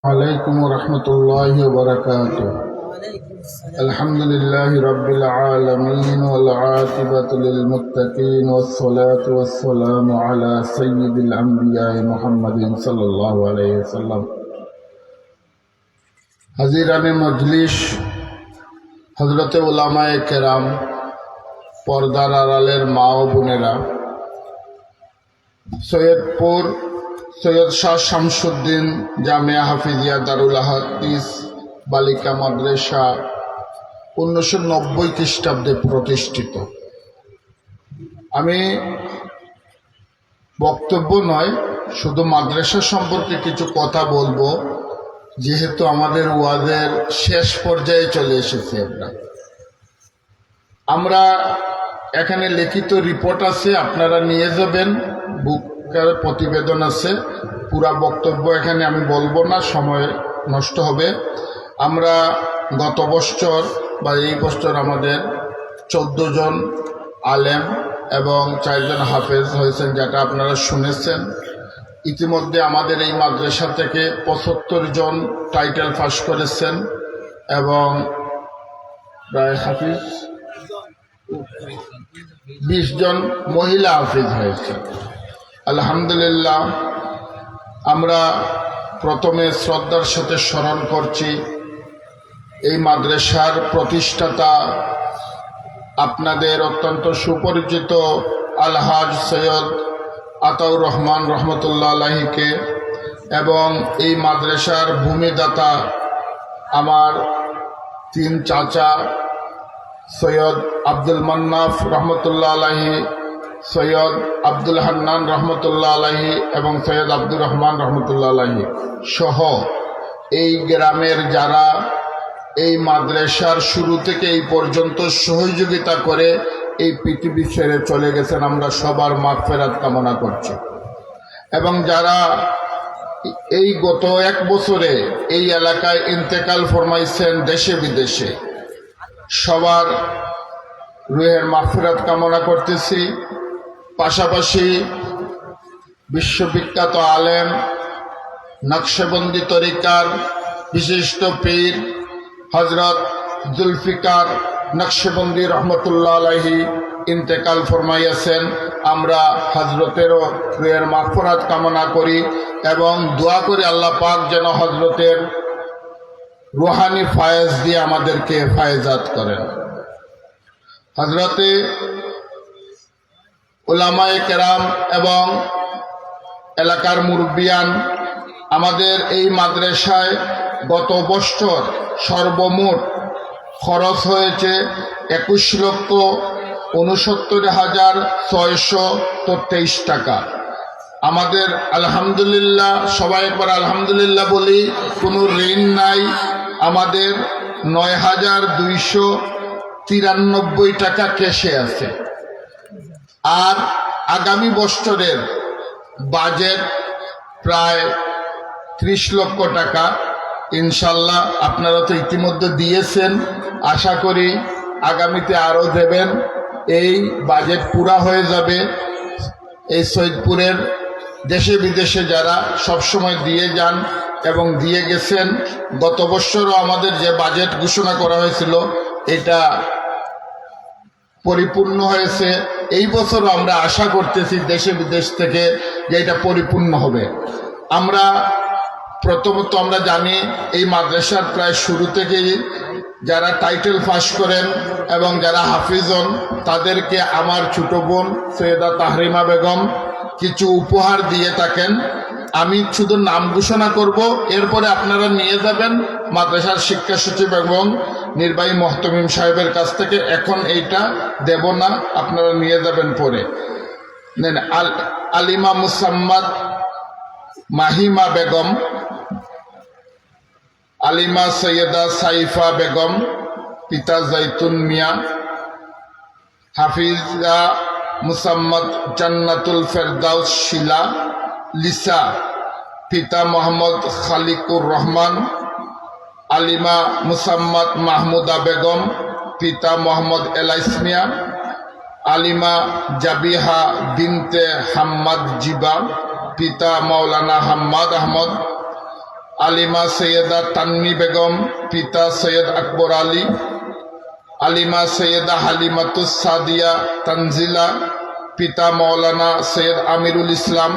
عليكم ورحمة الله وبركاته. الحمد لله رب العالمين والعاقبة للمتقين والصلاة والسلام على سيد الأنبياء محمد صلى الله عليه وسلم. হাজিরানে মজলিস, হযরতে উলামায়ে কেরাম, পর্দার আড়ালের মা ও বোনেরা, সৈয়দপুর সৈয়দ শাহ শামসুদ্দিন জামিয়া হাফিজিয়া দারুল হাদিস বালিকা মাদ্রাসা 1990 খ্রিস্টাব্দে প্রতিষ্ঠিত। আমি বক্তব্য নয়, শুধু মাদ্রাসা সম্পর্কে কিছু কথা বলবো, যেহেতু আমাদের ওয়াজের শেষ পর্যায়ে চলে এসেছি। আমরা এখানে লিখিত রিপোর্ট আছে, আপনারা নিয়ে যাবেন, বুকের প্রতিবেদন আছে। পুরা বক্তব্য এখানে আমি বলবো না, সময় নষ্ট হবে। আমরা গত বছর বা এই বছর আমাদের 14 জন আলেম এবং 4 জন হাফেজ হয়েছেন, যেটা আপনারা শুনেছেন। ইতিমধ্যে আমাদের এই মাদ্রাসা থেকে 75 জন টাইটেল পাস করেছেন এবং প্রায় হাফিজ 20 জন মহিলা হাফিজ হয়েছে। আলহামদুলিল্লাহ। আমরা প্রথমে শ্রদ্ধার সাথে স্মরণ করছি এই মাদ্রাসার প্রতিষ্ঠাতা, আপনাদের অত্যন্ত সুপরিচিত আলহাজ সৈয়দ আতাউর রহমান রহমতুল্লাহ আলাইহিকে, এবং এই মাদ্রাসার ভূমিদাতা আমার 3 চাচা, সৈয়দ আব্দুল মান্নাফ রহমতুল্লাহ আলাইহি, সৈয়দ আব্দুল হান্নান রহমতুল্লাহ আলাইহি এবং সৈয়দ আব্দুর রহমান রহমতুল্লাহ আলাইহি সহ এই গ্রামের যারা এই মাদ্রাসার শুরু থেকে এই পর্যন্ত সহযোগিতা করে এই পৃথিবী ছেড়ে চলে গেছেন, আমরা সবার মাগফিরাত কামনা করছি। এবং যারা এই গত 1 বছরে এই এলাকায় ইন্তেকাল ফরমাইছেন দেশে বিদেশে, সবার রুহের মাগফিরাত কামনা করতেছি। পাশাপাশি বিশ্ববিখ্যাত আলেম, নকশবন্দি তরিকার বিশিষ্ট পীর হযরত জুলফিকার নকশবন্দি রহমতুল্লাহ আলাইহি ইন্তেকাল ফরমাইয়াছেন। আমরা হযরতেরও রুহের মাগফিরাত কামনা করি এবং দোয়া করি আল্লাহ পাক যেন হযরতের রুহানি ফায়েজ দিয়ে আমাদেরকে ফায়েজাত করেন। হযরতে উলামায়ে কেরাম এবং এলাকার মুরব্বিয়ান, আমাদের এই মাদ্রাসায় গত বছর সর্বমোট খরচ হয়েছে 21,69,623 টাকা। আমাদের আলহামদুলিল্লাহ, সবাই একবার আলহামদুলিল্লাহ বলি, কোনো ঋণ নাই। আমাদের 9,293 টাকা ক্যাশে আছে। আর আগামী বছরের বাজেট প্রায় 30 লক্ষ টাকা। ইনশাল্লাহ আপনারা তো ইতিমধ্যে দিয়েছেন, আশা করি আগামীতে আরও দেবেন। এই বাজেট পুরা হয়ে যাবে। এই সৈয়দপুরের দেশে বিদেশে যারা সবসময় দিয়ে যান এবং দিয়ে গেছেন, গত বছরও আমাদের যে বাজেট ঘোষণা করা হয়েছিল এটা পরিপূর্ণ হয়েছে। এই বছরও আমরা আশা করতেছি দেশে বিদেশ থেকে যে এটা পরিপূর্ণ হবে। আমরা প্রথমত আমরা জানি এই মাদ্রাসার প্রায় শুরু থেকেই যারা টাইটেল পাস করেন এবং যারা হাফিজ হন তাদেরকে আমার ছোট বোন সৈয়দা তাহরিমা বেগম কিছু উপহার দিয়ে থাকেন। আমি শুধু নাম ঘোষণা করব, এরপরে আপনারা নিয়ে যাবেন মাদ্রাসার শিক্ষা সচিব এবং নির্বাহী মুহতামিম সাহেবের কাছ থেকে। এখন এইটা দেব না, আপনারা নিয়ে যাবেন পরে। আলিমা মুসাম্মাদ মাহিমা বেগম, আলিমা সৈয়দা সাইফা বেগম, পিতা জৈতুন মিয়া, হাফিজা মুসাম্মদ জান্নাতুল ফেরদাউস শিলা লিসা, পিতা মোহাম্মদ খালিকুর রহমান, আলিমা মুসাম্মদ মাহমুদা বেগম, পিতা মোহাম্মদ এলাইস মিয়া, আলিমা জাবিহা বিনতে হাম্মাদ জিবা, পিতা মাওলানা হাম্মাদ আহমদ, আলিমা সৈয়দা তান্নি বেগম, পিতা সৈয়দ আকবর আলী। আলিমা সৈয়দা হালিমাতুস সাদিয়া তানজিলা, পিতা মৌলানা সৈয়দ আমিরুল ইসলাম।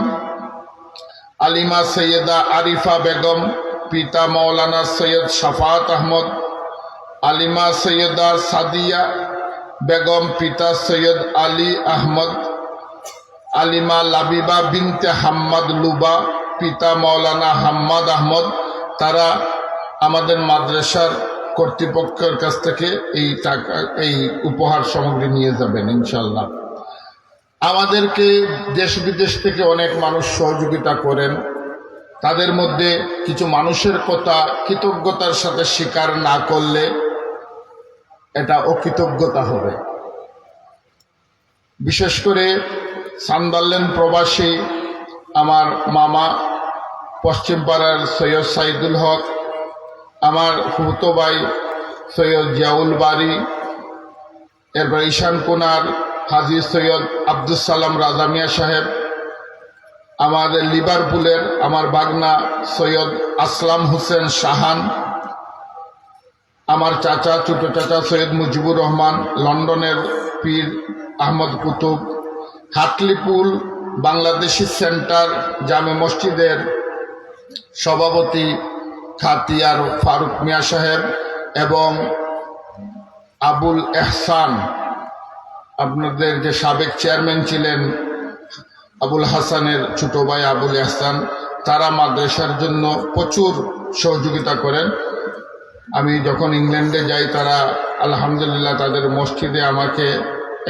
আলিমা সৈয়দা আরিফা বেগম, পিতা মৌলানা সৈয়দ শাফাত আহমদ। আলিমা সৈয়দা সাদিয়া বেগম, পিতা সৈয়দ আলী আহমদ। আলিমা লাবিবা বিনতে হাম্মাদ লুবা, পিতা মৌলানা হাম্মাদ আহমদ। তারা আমাদের মাদ্রাসার কর্তৃপক্ষের কাছ থেকে এই টাকা, এই উপহার সামগ্রী নিয়ে যাবেন ইনশাল্লাহ। আমাদেরকে দেশ বিদেশ থেকে অনেক মানুষ সহযোগিতা করেন। তাদের মধ্যে কিছু মানুষের কথা কৃতজ্ঞতার সাথে স্বীকার না করলে এটা অকৃতজ্ঞতা হবে। বিশেষ করে সান্দারল্যান্ড প্রবাসী আমার মামা পশ্চিম পাড়ার সৈয়দ সাইদুল হক, আমার ফুফতো ভাই সৈয়দ জিয়াউল বারি, এরপর ঈশান কোনার হাজী সৈয়দ আব্দুল সালাম রাজা মিয়া সাহেব, আমাদের লিভারপুলের আমার বাগনা সৈয়দ আসলাম হোসেন শাহান, আমার চাচা ছোট চাচা সৈয়দ মুজিবুর রহমান, লন্ডনের পীর আহমদ কুতুব, হাটলিপুল বাংলাদেশি সেন্টার জামে মসজিদের সভাপতি খাতিয়ার ফারুক মিয়া সাহেব এবং আবুল এহসান, আপনাদের যে সাবেক চেয়ারম্যান ছিলেন আবুল হাসানের ছোট ভাই আবুল এহসান, তারা মাদ্রাসার জন্য প্রচুর সহযোগিতা করেন। আমি যখন ইংল্যান্ডে যাই তারা আলহামদুলিল্লাহ তাদের মসজিদে আমাকে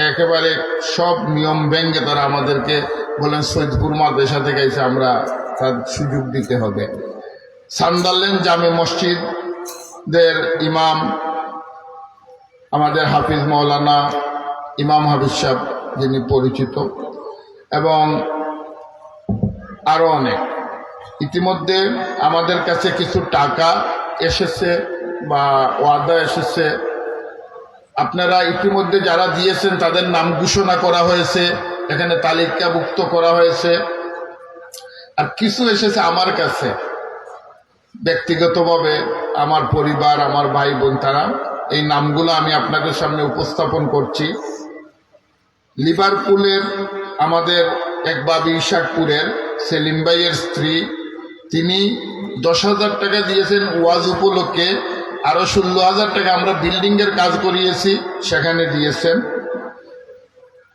একেবারে সব নিয়ম ভেঙে তারা আমাদেরকে বলেন সৈয়দপুর মাদ্রাসা থেকে এসে আমরা তার সুযোগ দিতে হবে। সান্দারল্যান্ড জামে মসজিদের ইমাম আমাদের হাফিজ মৌলানা ইমাম হাফিজ সাহেব, যিনি পরিচিত, এবং আরো অনেক। ইতিমধ্যে আমাদের কাছে কিছু টাকা এসেছে বা ওয়াদা এসেছে। আপনারা ইতিমধ্যে যারা দিয়েছেন তাদের নাম ঘোষণা করা হয়েছে, এখানে তালিকাভুক্ত করা হয়েছে। আর কিছু এসেছে আমার কাছে ব্যক্তিগতভাবে, আমার পরিবার, আমার ভাই বোন, তারা এই নামগুলো আমি আপনাদের সামনে উপস্থাপন করছি। লিভারপুলের আমাদের এক বাবি ইশাকপুরের সেলিম ভাইয়ের স্ত্রী, তিনি 10,000 টাকা দিয়েছেন ওয়াজ উপলক্ষে। আরো 16,000 টাকা আমরা বিল্ডিং এর কাজ করিয়েছি, সেখানে দিয়েছেন।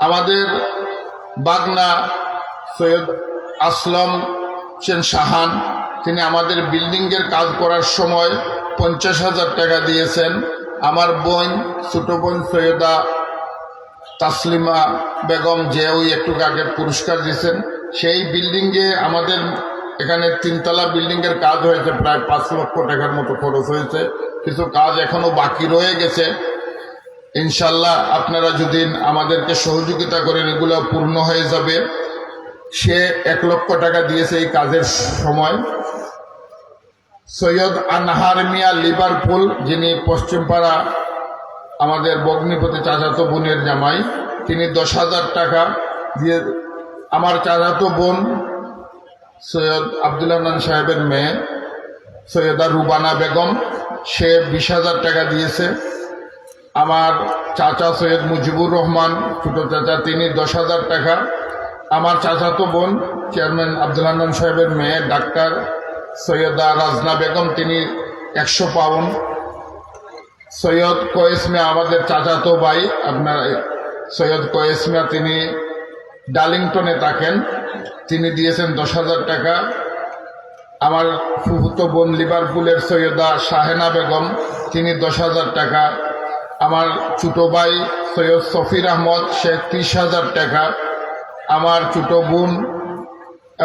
আমাদের বাগনা সৈয়দ আসলাম হোসেন শাহান, তিনি আমাদের বিল্ডিং এর কাজ করার সময় 50,000 টাকা দিয়েছেন। আমার বোন, ছোট বোন সৈয়দা তাসলিমা বেগম, যে ওই একটু আগে পুরস্কার দিয়েছেন, সেই বিল্ডিংয়ে আমাদের এখানে 3তলা বিল্ডিং এর কাজ হয়েছে, প্রায় 5 লক্ষ টাকার মতো খরচ হয়েছে। কিছু কাজ এখনো বাকি রয়ে গেছে। ইনশাল্লাহ আপনারা যদি আমাদেরকে সহযোগিতা করেন এগুলো পূর্ণ হয়ে যাবে। সে 1 লক্ষ টাকা দিয়েছে এই কাজের সময়। সৈয়দ আনহার মিয়া লিভারপুল, যিনি পশ্চিমপাড়া আমাদের বগ্নিপতি চাচাতো বোনের জামাই, তিনি 10,000 টাকা দিয়ে। আমার চাচাতো বোন সৈয়দ আব্দুল হান্নান সাহেবের মেয়ে সৈয়দা রুবানা বেগম, সে 20,000 টাকা দিয়েছে। আমার চাচা সৈয়দ মুজিবুর রহমান, ছোট চাচা, তিনি 10,000 টাকা। আমার চাচাতো বোন চেয়ারম্যান আব্দুল হান্নান সাহেবের মেয়ে ডাক্তার সৈয়দা রাজনা বেগম, তিনি 100 পাউন্ড। সৈয়দ কয়েস মিয়া, আমাদের চাচাতো ভাই, আপনার সৈয়দ কয়েস মিয়া, তিনি ডার্লিংটনে থাকেন, তিনি দিয়েছেন 10,000 টাকা। আমার ফুফুতো বোন লিভারপুলের সৈয়দা শাহেনা বেগম, তিনি 10,000 টাকা। আমার ছোট ভাই সৈয়দ সফির আহমদ, সে 30,000 টাকা। আমার ছোট বোন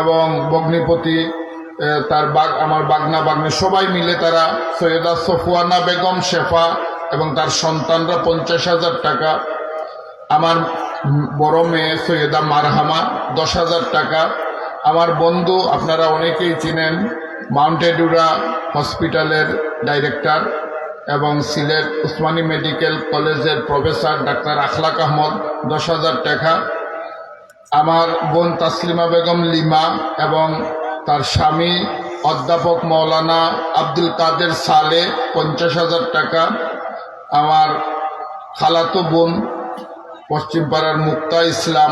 এবং ভগ্নিপতি তার আমার বাগনা বাগনি সবাই মিলে তারা সৈয়দা সফওয়ানা বেগম শেফা এবং তার সন্তানরা 50,000 টাকা। আমার বড় মেয়ে সৈয়দা মারহামা 10,000 টাকা। আমার বন্ধু, আপনারা অনেকেই চিনেন, মাউন্টেডুরা হসপিটালের ডাইরেক্টর এবং সিলেট উসমানী মেডিকেল কলেজের প্রফেসর ডাক্তার আখলাক আহমদ, 10,000 টাকা। আমার বোন তাসলিমা বেগম লিমা এবং তার স্বামী অধ্যাপক মৌলানা আব্দুল কাদের সালে 50,000 টাকা, আমার খালাতো বোন পশ্চিমপাড়ার মুক্তা ইসলাম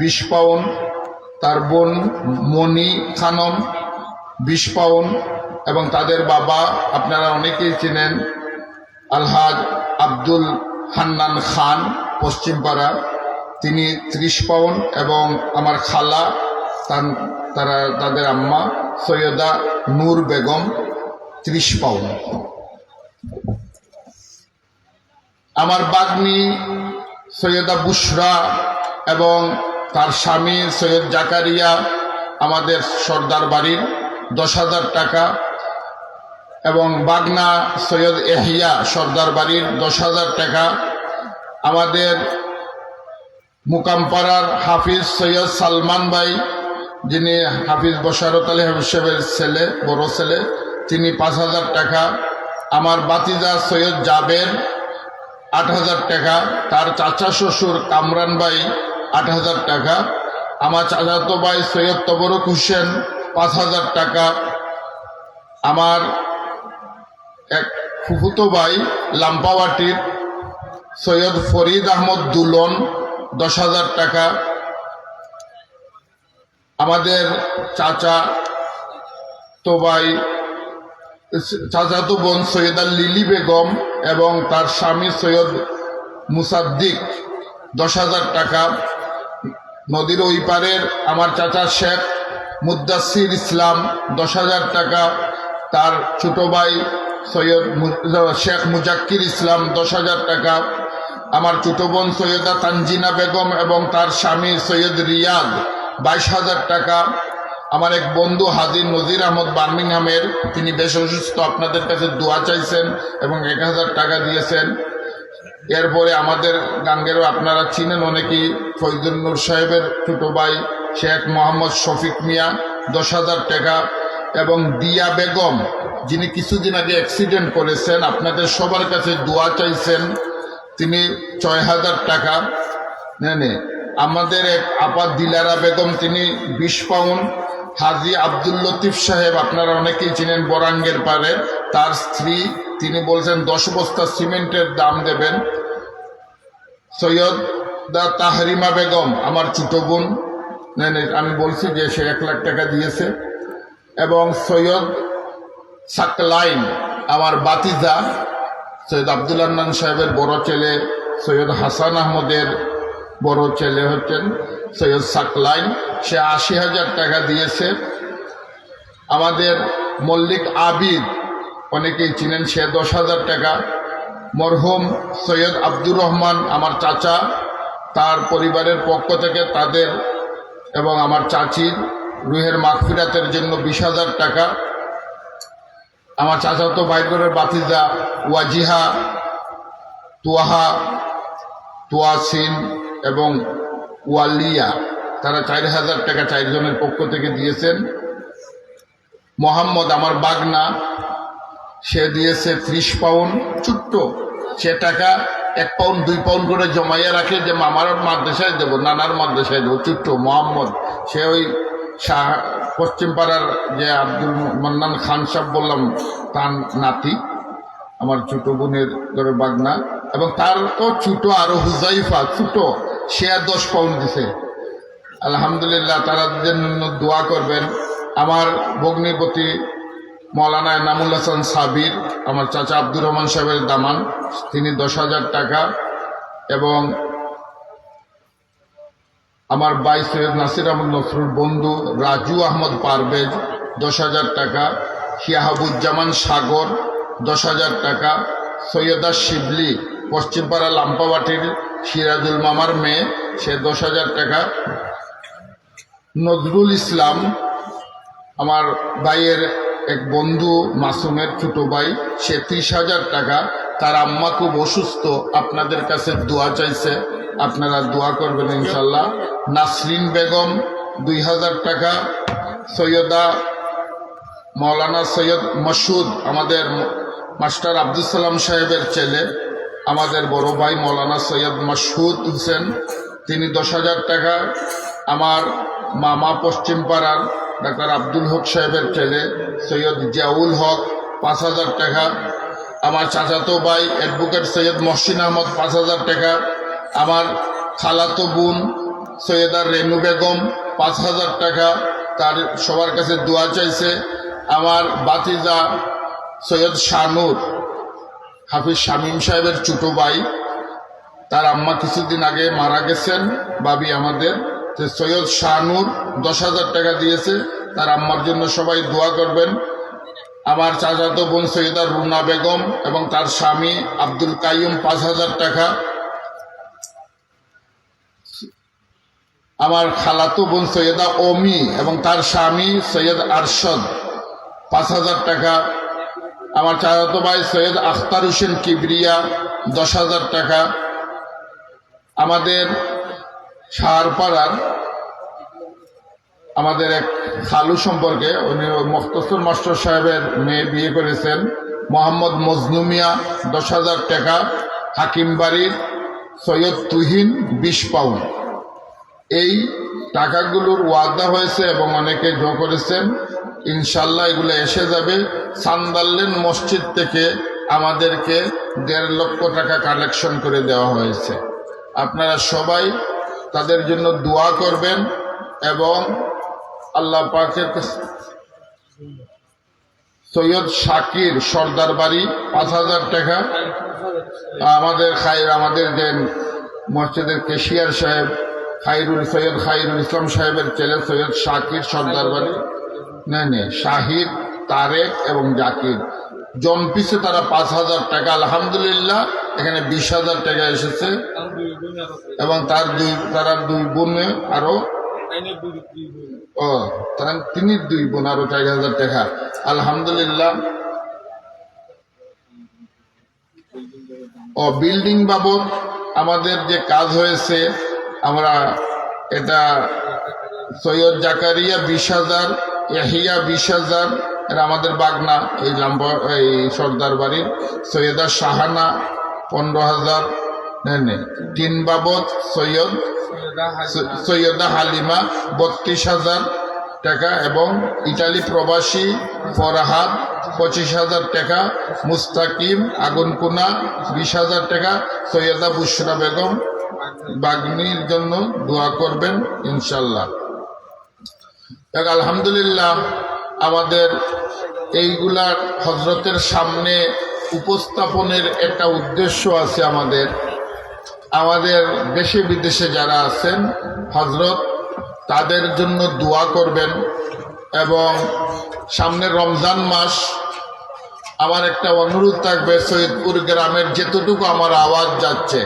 20 পাউন্ড, তার বোন মনি খানম 20 পাউন্ড এবং তাদের বাবা আপনারা অনেকেই চিনেন আলহাজ আব্দুল হান্নান খান পশ্চিমপাড়া, তিনি 30 পাউন্ড এবং আমার খালা তাদের আম্মা সৈয়দা নূর বেগম 30 পাউন্ড। আমার বাগ্নি সৈয়দা বুশরা এবং তার স্বামী সৈয়দ জাকারিয়া আমাদের সর্দার বাড়ির 10,000 টাকা এবং বাগনা সৈয়দ এহিয়া সর্দার বাড়ির 10,000 টাকা, আমাদের মুকামপাড়ার হাফিজ সৈয়দ সালমান ভাই যিনি হাফিজ বশারত আলী হাফিজ সাহেবের ছেলে বড় ছেলে তিনি 5,000 টাকা, আমার বাতিজা সৈয়দ জাবের 8,000 টাকা, তার চাচা শ্বশুর কামরান ভাই 8,000 টাকা, আমার চাচাতো ভাই সৈয়দ তবরক হোসেন 5,000 টাকা, আমার এক ফুফুতো ভাই লাম্পাওয়াটির সৈয়দ ফরিদ আহমদ দুলন 10,000 টাকা, আমাদের চাচাতো বোন সৈয়দা লিলি বেগম এবং তার স্বামী সৈয়দ মুসাদ্দিক 10,000 টাকা, নদীর ওই পারের আমার চাচা শেখ মুদ্দাসির ইসলাম 10,000 টাকা, তার ছোট ভাই সৈয়দ শেখ মুজাক্কির ইসলাম 10,000 টাকা, আমার ছোট বোন সৈয়দা তানজিনা বেগম এবং তার স্বামী সৈয়দ রিয়াদ 22,000 টাকা, আমার এক বন্ধু হাজী নজির আহমদ বার্মিংহামের তিনি বেশ অসুস্থ, আপনাদের কাছে দোয়া চাইছেন এবং 1,000 টাকা দিয়েছেন। এরপরে আমাদের গাঙ্গেরও আপনারা চিনেন অনেকেই ফৈজুল নূর সাহেবের ছোট ভাই শেখ মোহাম্মদ শফিক মিয়া 10,000 টাকা এবং দিয়া বেগম যিনি কিছুদিন আগে অ্যাক্সিডেন্ট করেছেন আপনাদের সবার কাছে দোয়া চাইছেন তিনি 6,000 টাকা। আমাদের এক আপা দিলারা বেগম তিনি 20 পাউন্ড, হাজী আব্দুল লতিফ সাহেব আপনারা অনেকেই চিনেন বরাঙ্গের পারে, তার স্ত্রী তিনি বলছেন 10 বস্তা সিমেন্টের দাম দেবেন। সৈয়দ দা তাহরিমা বেগম আমার ছোট বোন, আমি বলছি যে সে 1 লাখ টাকা দিয়েছে এবং সৈয়দ সাকলাইন আমার বাতিজা সৈয়দ আব্দুল হান্নান সাহেবের বড় ছেলে সৈয়দ হাসান আহমদের বড় ছেলে হচ্ছেন সৈয়দ সাকলাইন, সে 80,000 টাকা দিয়েছে। আমাদের মল্লিক আবিদ অনেকেই চিনেন, সে 10,000 টাকা। মরহুম সৈয়দ আব্দুর রহমান আমার চাচা, তার পরিবারের পক্ষ থেকে তাদের এবং আমার চাচির রুহের মাগফিরাতের জন্য 20,000 টাকা। আমার চাচাতো ভাইগরের বাতিজা ওয়াজিহা, তুয়াহা, তুয়াসিন এবং ওয়ালিয়া তারা 4,000 টাকা 4 জনের পক্ষ থেকে দিয়েছেন। মোহাম্মদ আমার বাগনা সে দিয়েছে 30 পাউন্ড, ছোট্ট সে টাকা 1 পাউন্ড 2 পাউন্ড করে জমাইয়া রাখে যে মামার মাদ্রাসায় দেবো, নানার মাদ্রাসায় দেবো, ছোট্ট মোহাম্মদ সে ওই পশ্চিমপাড়ার যে আব্দুল মান্নান খান সাহেব বললাম তার নাতি, আমার ছোট বোনের ধরে বাগনা এবং তার তো ছোট আরো হুজাইফা ছোট, সে 10 পাউন্ড দিছে। আলহামদুলিল্লাহ, তারা জন্য দোয়া করবেন। আমার ভগ্নিপতি মৌলানা এনামুল হাসান সাবির আমার চাচা আব্দুর রহমান সাহেবের দামান তিনি 10,000 টাকা এবং আমার ভাই সৈয়দ নাসির আহমদ নসরুল বন্ধু রাজু আহমদ পারভেজ 10,000 টাকা, শিয়াহাবুজ্জামান সাগর 10,000 টাকা, সৈয়দা শিবলি পশ্চিমপাড়া লাম্পাবাটির সিরাজুল মামার মেয়ে সে 10,000 টাকা, নজরুল ইসলাম আমার ভাইয়ের এক বন্ধু মাসুমের ছোট ভাই সে 30,000 টাকা, তার আম্মা খুব অসুস্থ আপনাদের কাছে দোয়া চাইছে, আপনারা দোয়া করবেন ইনশাল্লাহ। নাসরিন বেগম 2,000 টাকা, সৈয়দা মৌলানা সৈয়দ মসুদ আমাদের মাস্টার আব্দুল সালাম সাহেবের ছেলে আমাদের বড় ভাই মৌলানা সৈয়দ মসুদ হোসেন তিনি 10,000 টাকা, আমার মামা পশ্চিমপাড়ার ডাক্তার আব্দুল হক সাহেবের ছেলে সৈয়দ জিয়াউল হক 5,000 টাকা, আমার চাচাতো ভাই অ্যাডভোকেট সৈয়দ মহসিন আহমদ 5,000 টাকা, আমার খালাতো বোন সৈয়দা রেনু বেগম 5,000 টাকা, তার সবার কাছে দোয়া চাইছে। আমার বাতিজা সৈয়দ শানুর হাফিজ শামীম সাহেবের ছোট ভাই, তার আম্মা কিছুদিন আগে মারা গেছেন বাবি আমাদের, সৈয়দ শানুর 10,000 টাকা দিয়েছে, তার আম্মার জন্য সবাই দোয়া করবেন। আমার চাচাতো বোন সৈয়দা রুনা বেগম এবং তার স্বামী আব্দুল কাইয়ুম 5,000 টাকা, আমার খালাতো বোন সৈয়দা ওমি এবং তার স্বামী সৈয়দ আরশদ 5,000 টাকা, আমার চাচাতো ভাই সৈয়দ আখতার হোসেন কিবরিয়া 10,000 টাকা, আমাদের সারপাড়ার আমাদের এক খালু সম্পর্কে উনি মুখতসর মাস্টার সাহেবের মেয়ে বিয়ে করেছেন, মোহাম্মদ মজনুমিয়া 10,000 টাকা, হাকিম বাড়ির সৈয়দ তুহিন 20 পাউন্ড। এই টাকাগুলোর ওয়াদা হয়েছে এবং অনেকে জো করেছেন, ইনশাল্লাহ এগুলো এসে যাবে। সান্দাল্লেন মসজিদ থেকে আমাদেরকে 1.5 লক্ষ টাকা কালেকশন করে দেওয়া হয়েছে। আপনারা সবাই তাদের জন্য দোয়া করবেন এবং আল্লাহ পাকের সৈয়দ শাকির সর্দার বাড়ি 5,000 টাকা, আমাদের যে মসজিদের কেশিয়ার সাহেব সৈয়দ খাইরুল ইসলাম সাহেবের ছেলে সৈয়দ শাকির সর্দার বাড়ি শাহিদ তারেক এবং জাকির জন পিছে তারা 5,000 টাকা, আলহামদুলিল্লাহ এখানে 20,000 টাকা এসেছে এবং তারা দুই বোনে আরো তিনি 2 বোন আরো 4,000 টাকা, আলহামদুলিল্লাহ। বিল্ডিং বাবদ আমাদের যে কাজ হয়েছে, আমরা এটা সৈয়দ জাকারিয়া 20,000, ইয়াহিয়া 20,000, এরা আমাদের বাগনা এই সর্দার বাড়ির, সৈয়দা শাহানা 15,000, তিন বাবদ সৈয়দা হালিমা 32,000 টাকা এবং ইটালি প্রবাসী ফরহাদ 25,000 টাকা, মুস্তাকিম আগুনকুনা 20,000 টাকা, সৈয়দা বুশরা বেগম বাগ্নির জন্য দোয়া করবেন ইনশাল্লাহ। আলহামদুলিল্লাহ আমাদের এইগুলার হজরতের সামনে উপস্থাপনের একটা উদ্দেশ্য আছে। আমাদের দেশে বিদেশে যারা আছেন হজরত তাদের জন্য দোয়া করবেন এবং সামনে রমজান মাস, আমার একটা অনুরোধ থাকবে, সৈয়দপুর গ্রামের যেতটুকু আমার আওয়াজ যাচ্ছে,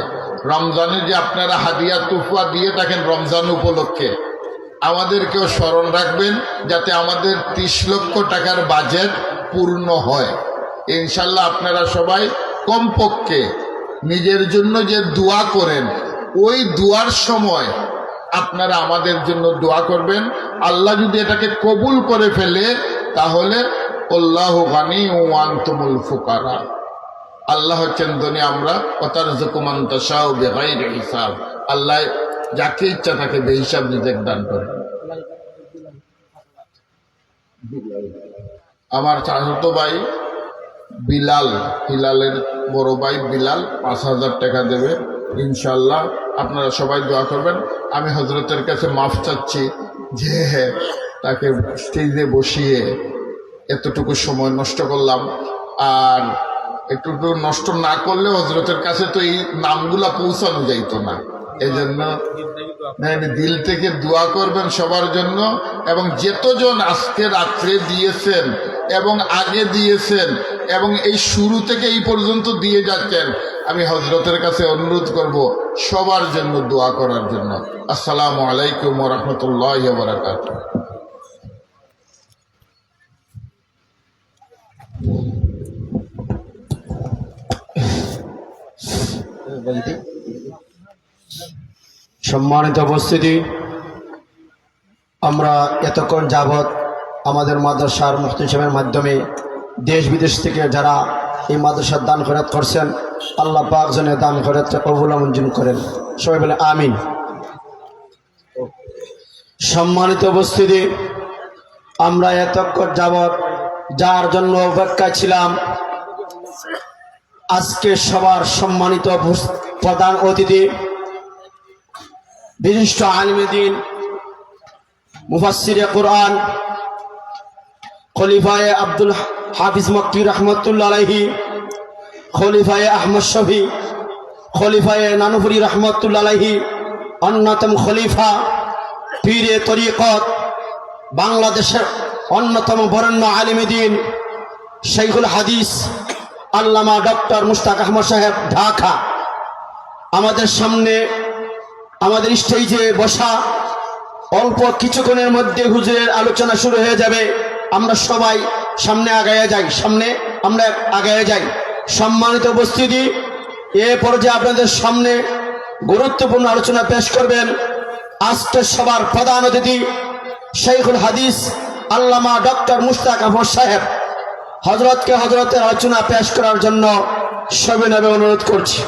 রমজানে যে আপনারা হাদিয়া তুফা দিয়ে থাকেন রমজান উপলক্ষে, আমাদেরকেও স্মরণ রাখবেন যাতে আমাদের 30 লক্ষ টাকার বাজেট পূর্ণ হয় ইনশাল্লাহ। আপনারা সবাই কমপক্ষে নিজের জন্য যে দোয়া করেন, ওই দোয়ার সময় আপনারা আমাদের জন্য দোয়া করবেন। আল্লাহ যদি এটাকে কবুল করে ফেলে তাহলে আল্লাহু গানি ওয়া আনতুমুল ফুকারা, আল্লাহ হচ্ছেন ধনী, আমরা ওয়াতারযুকু মান তাশাউ বিগাইরি হিসাব, আল্লাহ যাকে ইচ্ছা তাকে বেহিসাব রিজিক দান করে। আমার চাচাতো ভাই হিলালের বড় ভাই বিলাল 5,000 টাকা দেবে ইনশাল্লাহ। আপনারা সবাই দোয়া করবেন। আমি হজরতের কাছে মাফ চাচ্ছি যে তাকে স্টেজে বসিয়ে এতটুকু সময় নষ্ট করলাম, আর একটু নষ্ট না করলে হজরতের কাছে তো এই নামগুলা পৌঁছানো যাইতো না। এই জন্য দিল থেকে দোয়া করবেন সবার জন্য, এবং যেতজন আজকে রাত্রে দিয়েছেন এবং আগে দিয়েছেন এবং এই শুরু থেকে এই পর্যন্ত দিয়ে যাচ্ছেন, আমি হজরতের কাছে অনুরোধ করব সবার জন্য দোয়া করার জন্য। আসসালামু আলাইকুম ওয়া রাহমাতুল্লাহি ওয়া বারাকাতুহু। সম্মানিত উপস্থিতি, আমরা এতক্ষণ যাবৎ আমাদের মাদ্রাসার মুফতি সাহেবের মাধ্যমে দেশ বিদেশ থেকে যারা এই মাদ্রাসার দান খয়রাত করছেন, আল্লাহ পাক যেন দান খয়রাতকে কবুল মঞ্জুর করেন, সবাই বলে আমিন। সম্মানিত উপস্থিতি, আমরা এতক্ষণ যাবৎ যার জন্য অপেক্ষা ছিলাম, আজকে সবার সম্মানিত প্রধান অতিথি বিশিষ্ট আলিমে দ্বীন মুফাসসিরে কুরআন খলিফায়ে আব্দুল হাফিজ মক্কি রহমতুল্লাহ আলাইহি, খলিফায়ে আহমদ শফি, খলিফায়ে নানুপুরি রহমতুল্লাহ আলাইহি, অন্যতম খলিফা পীরে তরিকত, বাংলাদেশের অন্যতম বরেণ্য আলিমে দ্বীন শাইখুল হাদিস আল্লামা ডক্টর মুশতাক আহমদ সাহেব ঢাকা আমাদের সামনে আমাদের স্টেজে বসা। অল্প কিছুক্ষণের মধ্যে হুজুরের আলোচনা শুরু হয়ে যাবে। আমরা সবাই সামনে আগায়ে যাই। সম্মানিত উপস্থিতি, এ পর্যায়ে আপনাদের সামনে গুরুত্বপূর্ণ আলোচনা পেশ করবেন আজকের সবার প্রধান অতিথি শাইখুল হাদিস আল্লামা ডক্টর মুশতাক আহমদ সাহেব। হযরতের আলোচনা পেশ করার জন্য সবিনয়ে অনুরোধ করছি।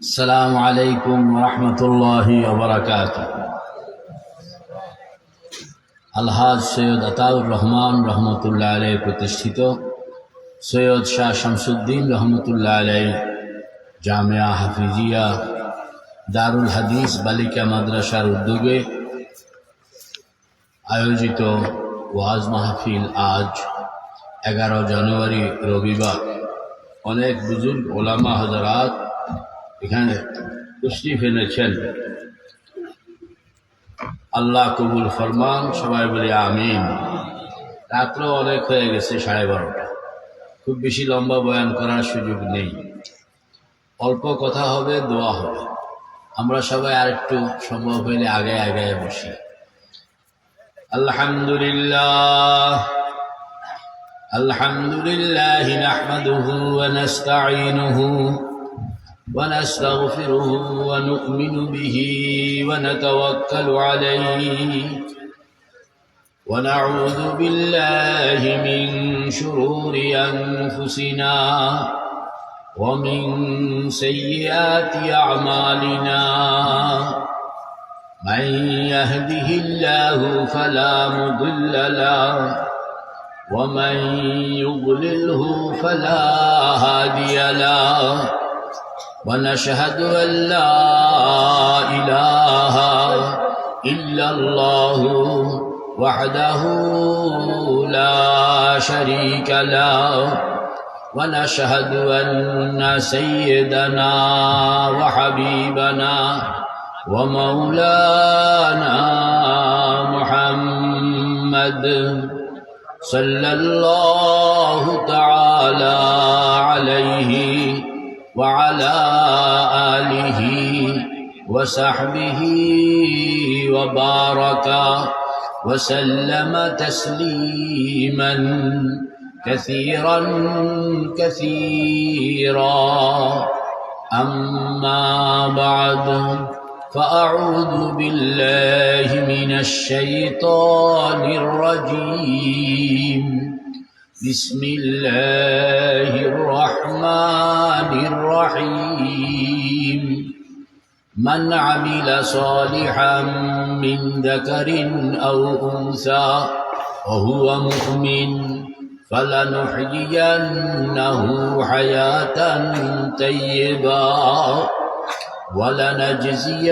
السلام عليكم ورحمة الله وبركاته। আলহাজ সৈয়দ আতাউর রহমান রহমতুল্লাহ আলাইহি প্রতিষ্ঠিত সৈয়দ শাহ শামসুদ্দিন রহমতুল্লাহ আলাইহি জামিয়া হাফিজিয়া দারুল হাদিস বালিকা মাদ্রাসার উদ্যোগে আয়োজিত ওয়াজ মাহফিল আজ 11 জানুয়ারি রবিবার। অনেক বুজুর্গ ওলামা হযরত এখানে তশরিফ এনেছেন। আল্লাহ কবুল ফরমান, সবাই বলি আমিন। রাত্র অনেক হয়ে গেছে, 12:30। খুব বেশি লম্বা বয়ান করার সুযোগ নেই, অল্প কথা হবে, দোয়া হবে। আমরা সবাই আরেকটু সম্ভব হইলে আগে বসি। আলহামদুলিল্লাহ নাহমাদুহু ওয়া নাস্তাঈনুহু ونستغفره ونؤمن به ونتوكل عليه ونعوذ بالله من شرور أنفسنا ومن سيئات أعمالنا من يهده الله فلا مضل له ومن يضلله فلا هادي له ونشهد أن لا إله إلا الله وحده لا شريك له ونشهد أن سيدنا وحبيبنا ومولانا محمد صلى الله تعالى عليه وعلى آله وصحبه وبارك وسلم تسليما كثيرا أما بعد فأعوذ بالله من الشيطان الرجيم بسم الله الرحمن الرحيم من عمل صالحا من ذكر أو أنثى وهو مؤمن فلنحيينه حياة طيبة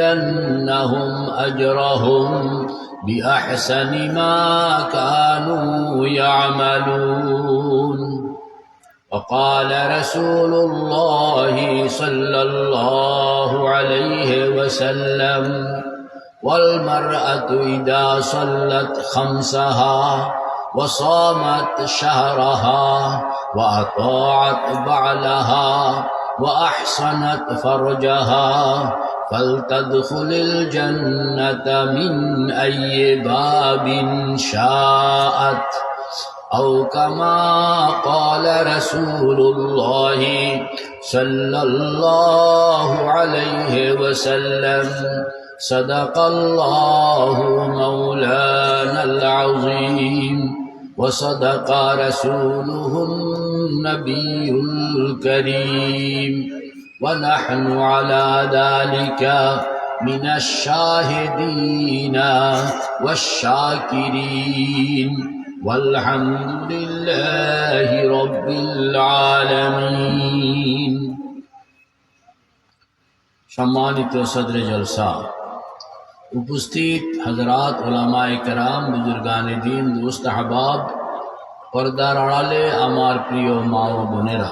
ولنجزينهم أجرهم بأحسن ما كانوا يعملون وقال رسول الله صلى الله عليه وسلم والمرأة إذا صلت خمسها وصامت شهرها وأطاعت بعلها وأحصنت فرجها فلتدخل الجنة من أي باب شاءت أو كما قال رسول الله صلى الله عليه وسلم صدق الله مولانا العظيم وصدق رسوله النبي الكريم ونحن على ذلك من الشاهدين والشاكرين والحمد لله رب العالمين সম্মানিত সদরে জলসা, উপস্থিত হযরত উলামায়ে কেরাম, বুজুর্গানে দ্বীন, দোস্ত আহবাব, পর্দার আড়ালে আমার প্রিয় মা ও বোনেরা,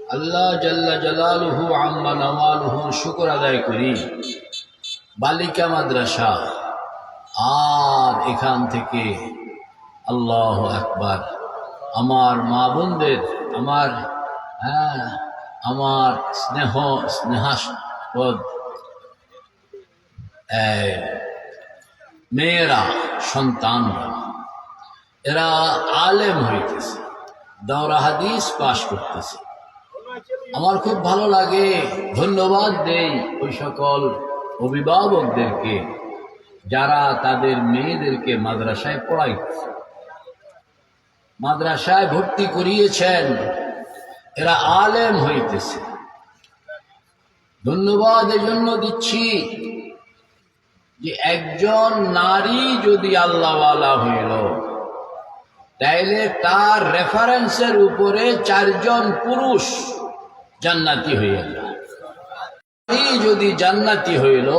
আল্লাহ জাল্লা জালালুহু আম্মা নওয়ালুহু শুকর আদায় করি বালিকা মাদ্রাসা আর এখান থেকে আল্লাহু আকবার আমার মা বোনদের, আমার স্নেহাস্পদ মেয়েরা, সন্তানরা, এরা আলেম হইতেছে, দাওরা হাদিস পাশ করতেছে। আমার খুব ভালো লাগে, ধন্যবাদ দেই ওই সকল অভিভাবকদেরকে যারা তাদের মেয়েদেরকে মাদ্রাসায় পড়াইতেছে, মাদ্রাসায় ভর্তি করিয়েছেন, এরা আলেম হইতেছে। ধন্যবাদ এজন্য দিচ্ছি যে একজন নারী যদি আল্লাহওয়ালা হইল, তাইলে তার রেফারেন্সের উপরে 4 জন পুরুষ জান্নাতি হইয়া যায়। নারী যদি জান্নাতি হইল,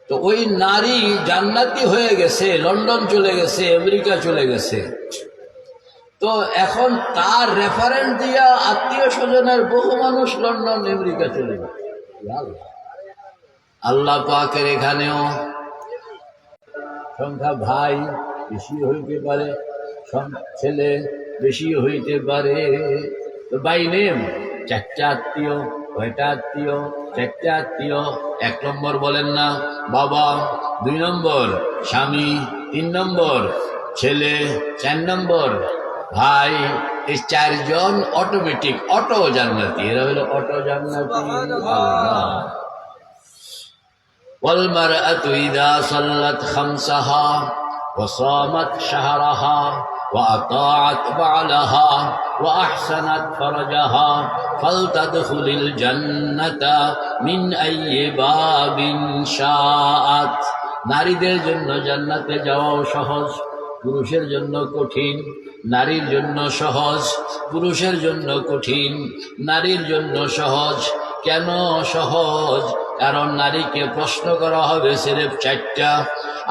তো ওই নারী জান্নাতি হয়ে গেছে, লন্ডন চলে গেছে, আমেরিকা চলে গেছে। তো এখন তার রেফারেন্স দিয়া আত্মীয় স্বজনের বহু মানুষ লন্ডন, আমেরিকা চলে গেছে। আল্লাহ পাকের এখানেও সংখ্যা ভাই বেশি হইতে পারে, ছেলে বেশি হইতে পারে। তো বাই নেম 4টা আত্মীয়, 6টা আত্মীয়, 4টা আত্মীয়। 1 নম্বর বলেন না বাবা, 2 নম্বর স্বামী, 3 নম্বর ছেলে, 4 নম্বর ভাই। এই 4 জন অটোমেটিক অটো জান্নাতি, এরা হলো অটো জান্নাতি। والمرأة إذا صلت خمسها وصامت شهرها وأطاعت بعلها وأحسنت فرجها فلتدخل الجنة من أي باب شاءت। নারীদের জন্য জান্নাতে যাওয়াও সহজ, পুরুষের জন্য কঠিন। নারীর জন্য সহজ, পুরুষের জন্য কঠিন। নারীর জন্য সহজ। কেন সহজ? কারণ নারীকে প্রশ্ন করা হবে সিরেফ 4টা,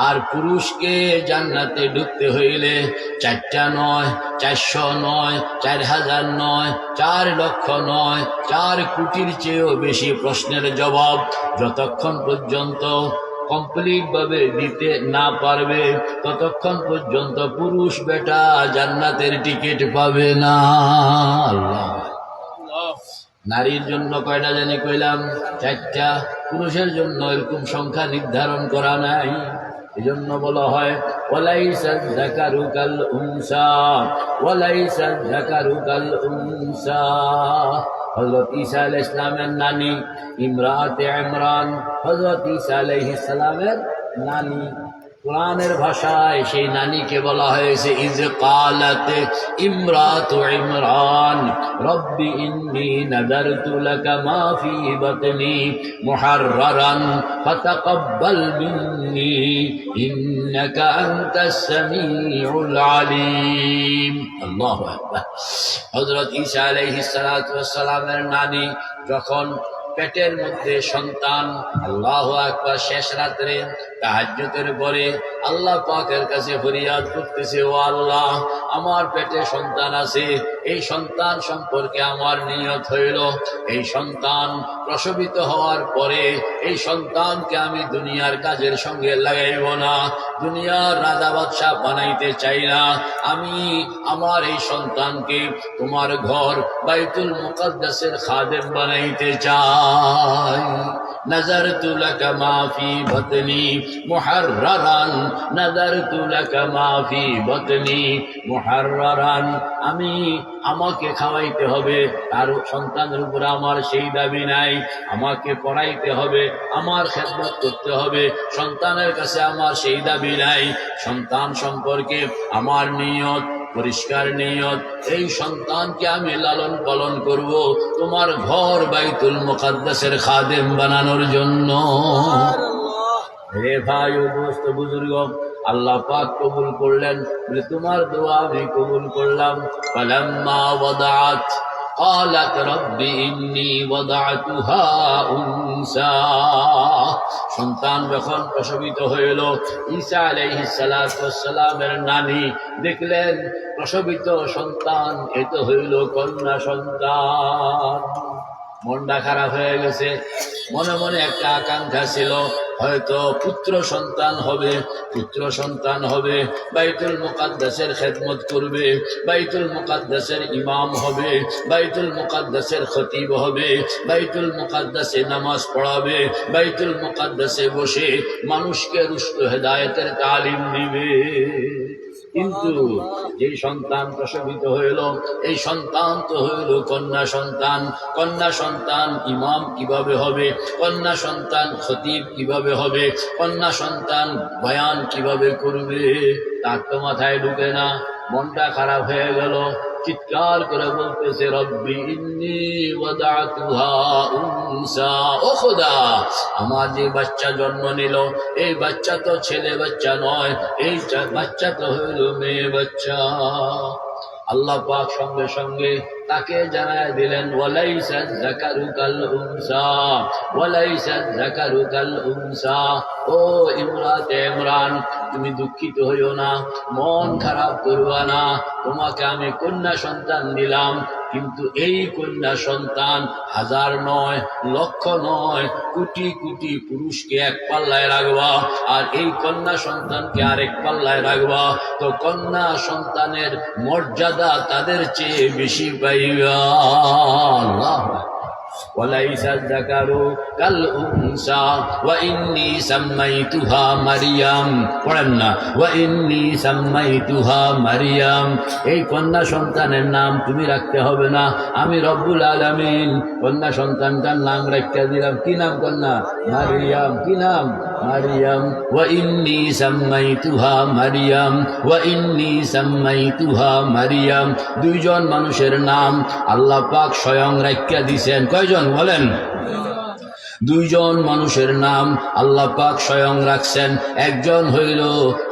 আর পুরুষকে জান্নাতে ঢুকতে হইলে 4টা নয়, 400 নয়, 4000 নয়, 4 লক্ষ নয়, 4 কোটির চেয়েও বেশি প্রশ্নের জবাব যতক্ষণ পর্যন্ত কমপ্লিট ভাবে দিতে না পারবে, ততক্ষণ পর্যন্ত পুরুষ বেটা জান্নাতের টিকিট পাবে না। আল্লাহ। নারীর জন্য কয়টা জানি কইলাম? 4টা। পুরুষের জন্য এরকম সংখ্যা নির্ধারণ করা নাই। এজন্য বলা হয় ওয়ালাইসা যাকারু কাল উনসা, ওয়ালাইসা যাকারু কাল উনসা। হযরত ঈসা আলাইহিস সালামের নানি ইমরাতে ইমরান, হযরত ঈসা আলাইহিস সালামের নানি। কোরআনের ভাষায় সেই নারীকে বলা হয়েছে ইজ কালাত ইমরাতু ইমরান রব্বি ইন্নী নাযারতু লাকা মা ফি বাতনি মুহাররারান ফাতাকাব্বাল মিন্নী ইন্নাকা আনতাস সামিউল আলিম। আল্লাহু আকবার। হযরত ঈসা আলাইহিস সালাতু ওয়াস সালামের নানি যখন পেটের মধ্যে সন্তান, আল্লাহু আকবার, শেষ রাত্রে তাহাজ্জুদের পরে আল্লাহ পাকের কাছে ফরিয়াদ করতেছে, ও আল্লাহ, আমার পেটে সন্তান আছে, এই সন্তান সম্পর্কে আমার নিয়ত হইল এই সন্তান প্রসবিত হওয়ার পরে এই সন্তানকে আমি দুনিয়ার কাজের সঙ্গে লাগাইব না, দুনিয়ার রাজা বাদশাহ বানাইতে চাই না, আমি আমার এই সন্তানকে তোমার ঘর বাইতুল মুকাদ্দাসের খাদেম বানাইতে চাই। নাযারতু লাকা মা ফি বাতনি মুহাররারান নাযারতু লাকা মা ফি বাতনি মুহাররারান, আমি আমাকে খাওয়াইতে হবে, তার সন্তানের উপর আমার সেই দাবি নাই। আমাকে পড়াইতে হবে, আমার খেদমত করতে হবে, সন্তানের কাছে আমার সেই দাবি নাই। সন্তান সম্পর্কে আমার নিয়ত পরিষ্কার নিয়ত, এই সন্তানকে আমি লালন পালন করব তোমার ঘর বাইতুল মুকাদ্দাসের খাদেম বানানোর জন্য। হে ভাই ও দোস্ত বুজুর্গ, আল্লাহ পাক কবুল করলেন, বলে তোমার দোয়া আমি কবুল করলাম। ফালাম্মা ওয়াদাআত قالت رب إني وضعتها أنثى, সন্তান যখন প্রসবিত হইল, ঈসা আলাইহিস সালাতু ওয়াস সালামের নানি দেখলেন প্রসবিত সন্তান, এ তো হইল কন্যা সন্তান। মনটা খারাপ হয়ে গেছে। মনে মনে একটা আকাঙ্ক্ষা ছিল, হয়তো পুত্র সন্তান হবে, পুত্র সন্তান হবে, বাইতুল মুকাদ্দাসের খেদমত করবে, বাইতুল মুকাদ্দাসের ইমাম হবে, বাইতুল মুকাদ্দাসের খতিব হবে, বাইতুল মুকাদ্দাসে নামাজ পড়াবে, বাইতুল মুকাদ্দাসে বসে মানুষকে রুশদ হেদায়েতের তালিম দিবে। কিন্তু যে সন্তান প্রসবিত হইল, এই সন্তান তো হইল কন্যা সন্তান। কন্যা সন্তান ইমাম কিভাবে হবে, কন্যা সন্তান খতিব কিভাবে হবে, কন্যা সন্তান বয়ান কিভাবে করবে, তার তো মাথায় ঢুকে না। মনটা খারাপ হয়ে গেল, চিৎকার করে বলতেছে, রব্বি ইন্নী ওয়াদাতুহা উনসা, ও খোদা, আমার যে বাচ্চা জন্ম নিল, এই বাচ্চা তো ছেলে বাচ্চা নয়, এই বাচ্চা তো হইল মেয়ে বাচ্চা। আল্লাহ পাক সঙ্গে সঙ্গে তাকে জানায় দিলেন, ওয়ালাইসা যাকারু কাল উনসা, ওয়ালাইসা যাকারু কাল উনসা। ও ইমরাতে ইমরান, তুমি দুঃখিত হইও না, মন খারাপ করবা না, তোমাকে আমি কন্যা সন্তান দিলাম, কিন্তু এই কন্যা সন্তান হাজার নয়, লক্ষ নয়, কোটি কোটি পুরুষকে এক পাল্লায় রাখবা, আর এই কন্যা সন্তানকে আরেক পাল্লায় রাখবা, তো কন্যা সন্তানের মর্যাদা তাদের চেয়ে বেশি পাইবা। আল্লাহ, وليس الذكر كالأنثى وإني سميتها مريم, পড়েন না, وإني سميتها مريم, এই কন্যা সন্তানের নাম তুমি রাখতে হবে না, আমি রব্বুল আলামিন কন্যা সন্তানটার নাম রাখতে দিলাম। কি নাম কন্যা? মারিয়াম। কি নাম? মারিয়াম। وإني سميتها مريم وإني سميتها مريم, দুইজন মানুষের নাম আল্লাহ পাক স্বয়ং রাখিয়া দিয়েছেন। কয়জন বলেন? দুইজন মানুষের নাম আল্লাহ পাক স্বয়ং রাখছেন। একজন হইল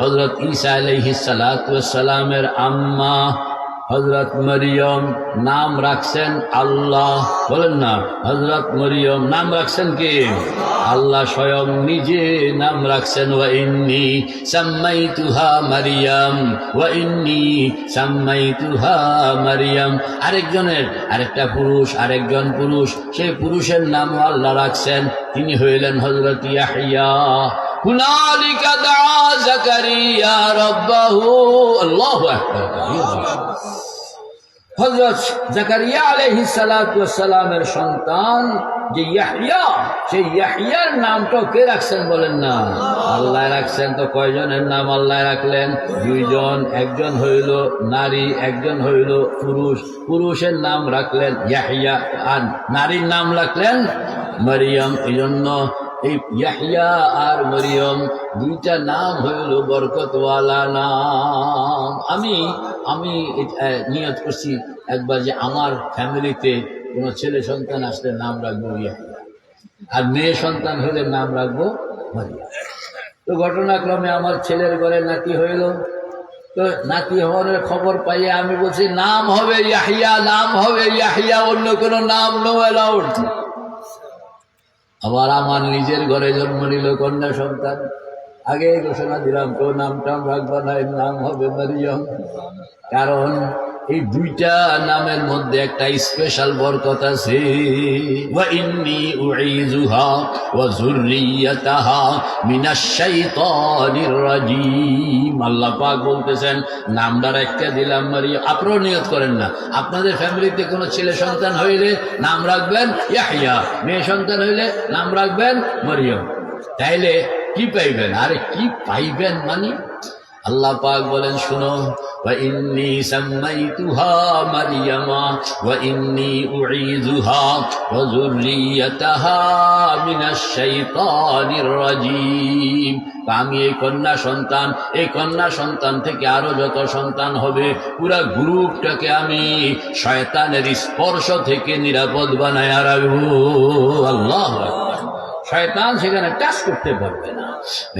হযরত ঈসা আলাইহিস সালাতু ওয়াস সালামের আম্মা হযরত মরিয়ম, নাম রাখছেন আল্লাহ। বলেন না, হযরত মরিয়ম নাম রাখছেন কি? আল্লাহ স্বয়ং নিজে নাম রাখছেন, ওয়া ইন্নী সাম্মাইতুহা মারিয়াম, ওয়া ইন্নী সাম্মাইতুহা মারিয়াম। আরেকটা পুরুষ, আরেকজন পুরুষ, সেই পুরুষের নামও আল্লাহ রাখছেন, তিনি হইলেন হযরত ইয়াহইয়া। হুনালিকা দাআ যাকারিয়া রাব্বাহু, আল্লাহু আকবার। হযরত যাকারিয়া আলাইহিস সালাতু ওয়াস সালামের সন্তান যে ইয়াহইয়া, সেই ইয়াহইয়ার নামটা কে রাখছেন বলেন না? আল্লাহ রাখছেন। তো কয়জনের নাম আল্লাহ রাখলেন? দুইজন, একজন হইল নারী, একজন হইল পুরুষ। পুরুষের নাম রাখলেন ইয়াহইয়া আর নারীর নাম রাখলেন মারিয়াম। এই জন্য এই ইয়াহইয়া আর মরিয়ম দুইটা নাম হইল বরকতওয়ালা নাম। আমি নিয়ত করছি একবার যে আমার ফ্যামিলিতে কোনো ছেলে সন্তান আসলে নাম রাখবো ইয়াহইয়া, আর মেয়ে সন্তান হলে নাম রাখবো মারিয়াম। তো ঘটনাক্রমে আমার ছেলের ঘরে নাতি হইল। তো নাতি হওয়ার খবর পাইয়ে আমি বলছি নাম হবে ইয়াহইয়া, নাম হবে ইয়াহইয়া, অন্য কোনো নাম নো অ্যালাউড। আবার আমার নিজের ঘরে জন্ম নিল কন্যা সন্তান, আগে ঘোষণা দিলাম তো নামটাম রাখবা না, এর নাম হবে মারিয়াম। কারণ এই দুইটা নামের মধ্যে একটা স্পেশাল বরকত আছে। ওয়া ইন্নী উঈযুহা ওয়া যুররিয়াতাহা মিনাশ শাইতানির রাজীম। আল্লাহ পাক বলতেছেন নামটা রাখতে দিলাম মারিয়াম। আপনারা নিয়ত করেন না, আপনাদের ফ্যামিলিতে কোনো ছেলে সন্তান হইলে নাম রাখবেন ইয়াহইয়া, মেয়ে সন্তান হইলে নাম রাখবেন মারিয়াম। তাইলে কি পাইবেন? আরে কি পাইবেন মানে আল্লাহ পাক বলেন শুনো, وإني سميتها مريم وإني أعيذها وذريتها من الشيطان الرجيم। আমি এই কন্যা সন্তান থেকে আরো যত সন্তান হবে পুরা গ্রুপটাকে আমি শয়তানের স্পর্শ থেকে নিরাপদ বানায় রাখবো। আল্লাহ আকবার। শয়তান সেখানে টাচ করতে পারবে না।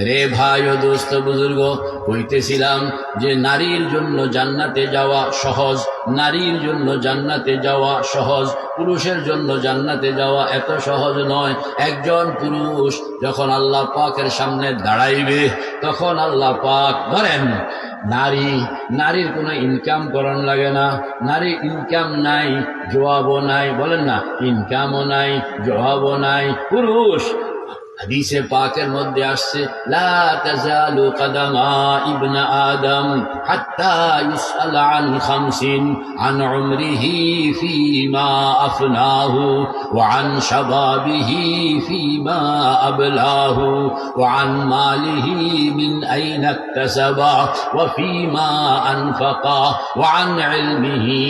রে ভাই ও দোস্ত বুজুর্গ, কইতেছিলাম যে নারীর জন্য জান্নাতে যাওয়া সহজ, নারীর জন্য জান্নাতে যাওয়া সহজ, পুরুষের জন্য জান্নাতে যাওয়া এত সহজ নয়। একজন পুরুষ যখন আল্লাহ পাকের সামনে দাঁড়াইবে তখন আল্লাহ পাক ধরেন নারীর কোনো ইনকাম করান লাগে না, নারী ইনকাম নাই জবাবও নাই, বলেন না ইনকামও নাই জবাবও নাই। পুরুষ হাদিসে পাকের মধ্যে আসছে লা তাজালু কদমা ইবনে আদম হাত্তা ইউসআল আন খামসিন আন উমরিহি ফীমা আফনাহু ওয়া আন শাবাবিহি ফীমা আবলাহু ওয়া আন মালিহি মিন আইনা ইকতাসাবা ওয়া ফীমা আনফাকা ওয়া আন ইলমিহি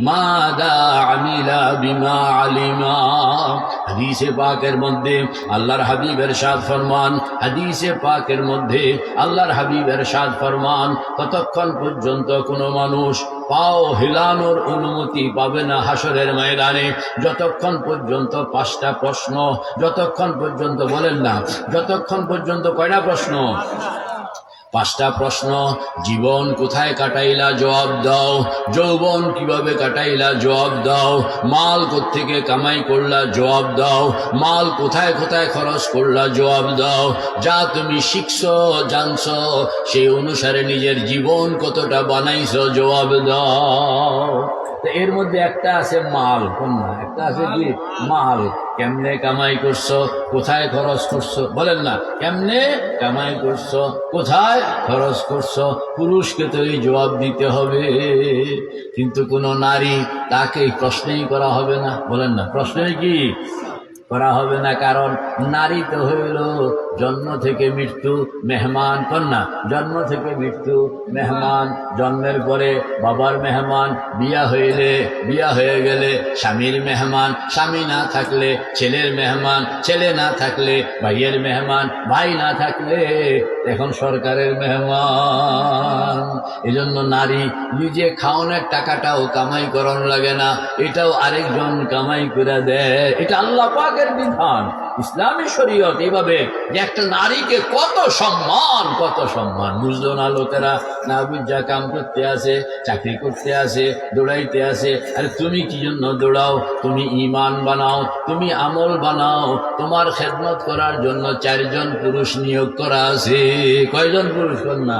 মাযা আমিলা বিমা আলিমা। হাদিসে পাকের মধ্যে আল্লাহর হাবিব ইরশাদ ফরমান, হাদিসে পাকের মধ্যে আল্লাহর হাবিব ইরশাদ ফরমান, ততক্ষণ পর্যন্ত কোনো মানুষ পাও হিলানোর অনুমতি পাবে না হাসরের ময়দানে যতক্ষণ পর্যন্ত 5টা প্রশ্ন, যতক্ষণ পর্যন্ত বলেন না, যতক্ষণ পর্যন্ত কয়টা প্রশ্ন? 5টা প্রশ্ন। জীবন কোথায় কাটাইলা জবাব দাও, যৌবন কিভাবে কাটাইলা জবাব দাও, মাল কোত্থেকে কামাই করলা জবাব দাও, মাল কোথায় কোথায় খরচ করলা জবাব দাও, যা তুমি শিখছো জানছো সেই অনুসারে নিজের জীবন কতটা বানাইছো জবাব দাও। তো এর মধ্যে একটা আছে মাল, কন্যা, একটা আছে কি মাল। কেমনে কামাই করছো, কোথায় খরচ করছো, বলেন না কেমনে কামাই করছো, কোথায় খরচ করছো, পুরুষকে তো এই জবাব দিতে হবে। কিন্তু কোনো নারী তাকে প্রশ্নই করা হবে না, বলেন না প্রশ্নই কি করা হবে না, কারণ নারী তো হইল জন্ম থেকে মৃত্যু মেহমান। কন্যা জন্ম থেকে মৃত্যু মেহমান, জন্মের পরে বাবার মেহমান, বিয়া হয়ে গেলে স্বামীর মেহমান, স্বামী না থাকলে ছেলের মেহমান, ছেলে না থাকলে ভাইয়ের মেহমান, ভাই না থাকলে এখন সরকারের মেহমান। এজন্য নারী নিজে খাওয়ানোর টাকাটাও কামাই করানো লাগে না, এটাও আরেকজন কামাই করে দেয়। এটা আল্লাহ পাকের বিধান, ইসলামী শরীয়ত। এইভাবে যে একটা নারীকে কত সম্মান, কত সম্মান বুঝলো না লোকেরা। না বুঝা কাম করতে আসে, চাকরি করতে আসে, দৌড়াইতে আসে। আরে তুমি কি জন্য দৌড়াও? তুমি ইমান বানাও, তুমি আমল বানাও। তোমার খেদমত করার জন্য 4 জন পুরুষ নিয়োগ করা আছে। কয়জন পুরুষ? কন্যা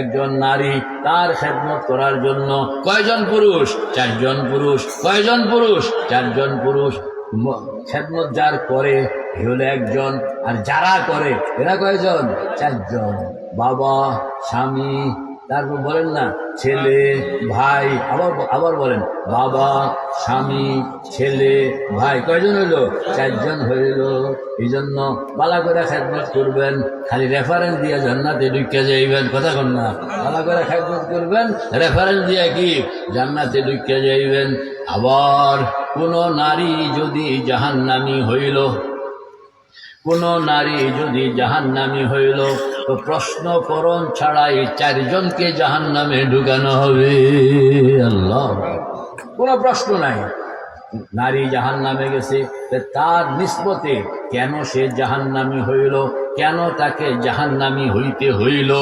একজন নারী তার খেদমত করার জন্য কয়জন পুরুষ? 4 জন পুরুষ। কয়জন পুরুষ? 4 জন পুরুষ। খেদমত যার করে এ হলো 1 জন, আর যারা করে এরা কয়জন? 4 জন। বাবা, স্বামী, তারপর বলেন না ছেলে, ভাই, আবার বলেন বাবা, স্বামী, ছেলে, ভাই। কয়জন হইল? 4 জন হইল। এই জন্য বালা করে খেদমত করবেন, খালি রেফারেন্স দিয়ে জান্নাতে ঢুকে যাইবেন। কথা কন না, বালা করে খেদমত করবেন, রেফারেন্স দিয়ে কি জান্নাতে ঢুকে যাইবেন। আবার কোন নারী যদি জাহান্নামী হইল, কোন নারী যদি জাহান্নামী হইল তো প্রশ্নকরণ ছাড়াই 4 জনকে জাহান্নামে ঢুকানো হবে। আল্লাহ, কোনো প্রশ্ন নাই। নারী জাহান্নামে গেছে, তার নিসবতে কেন সে জাহান্নামী হইল, কেন তাকে জাহান্নামী হইতে হইল,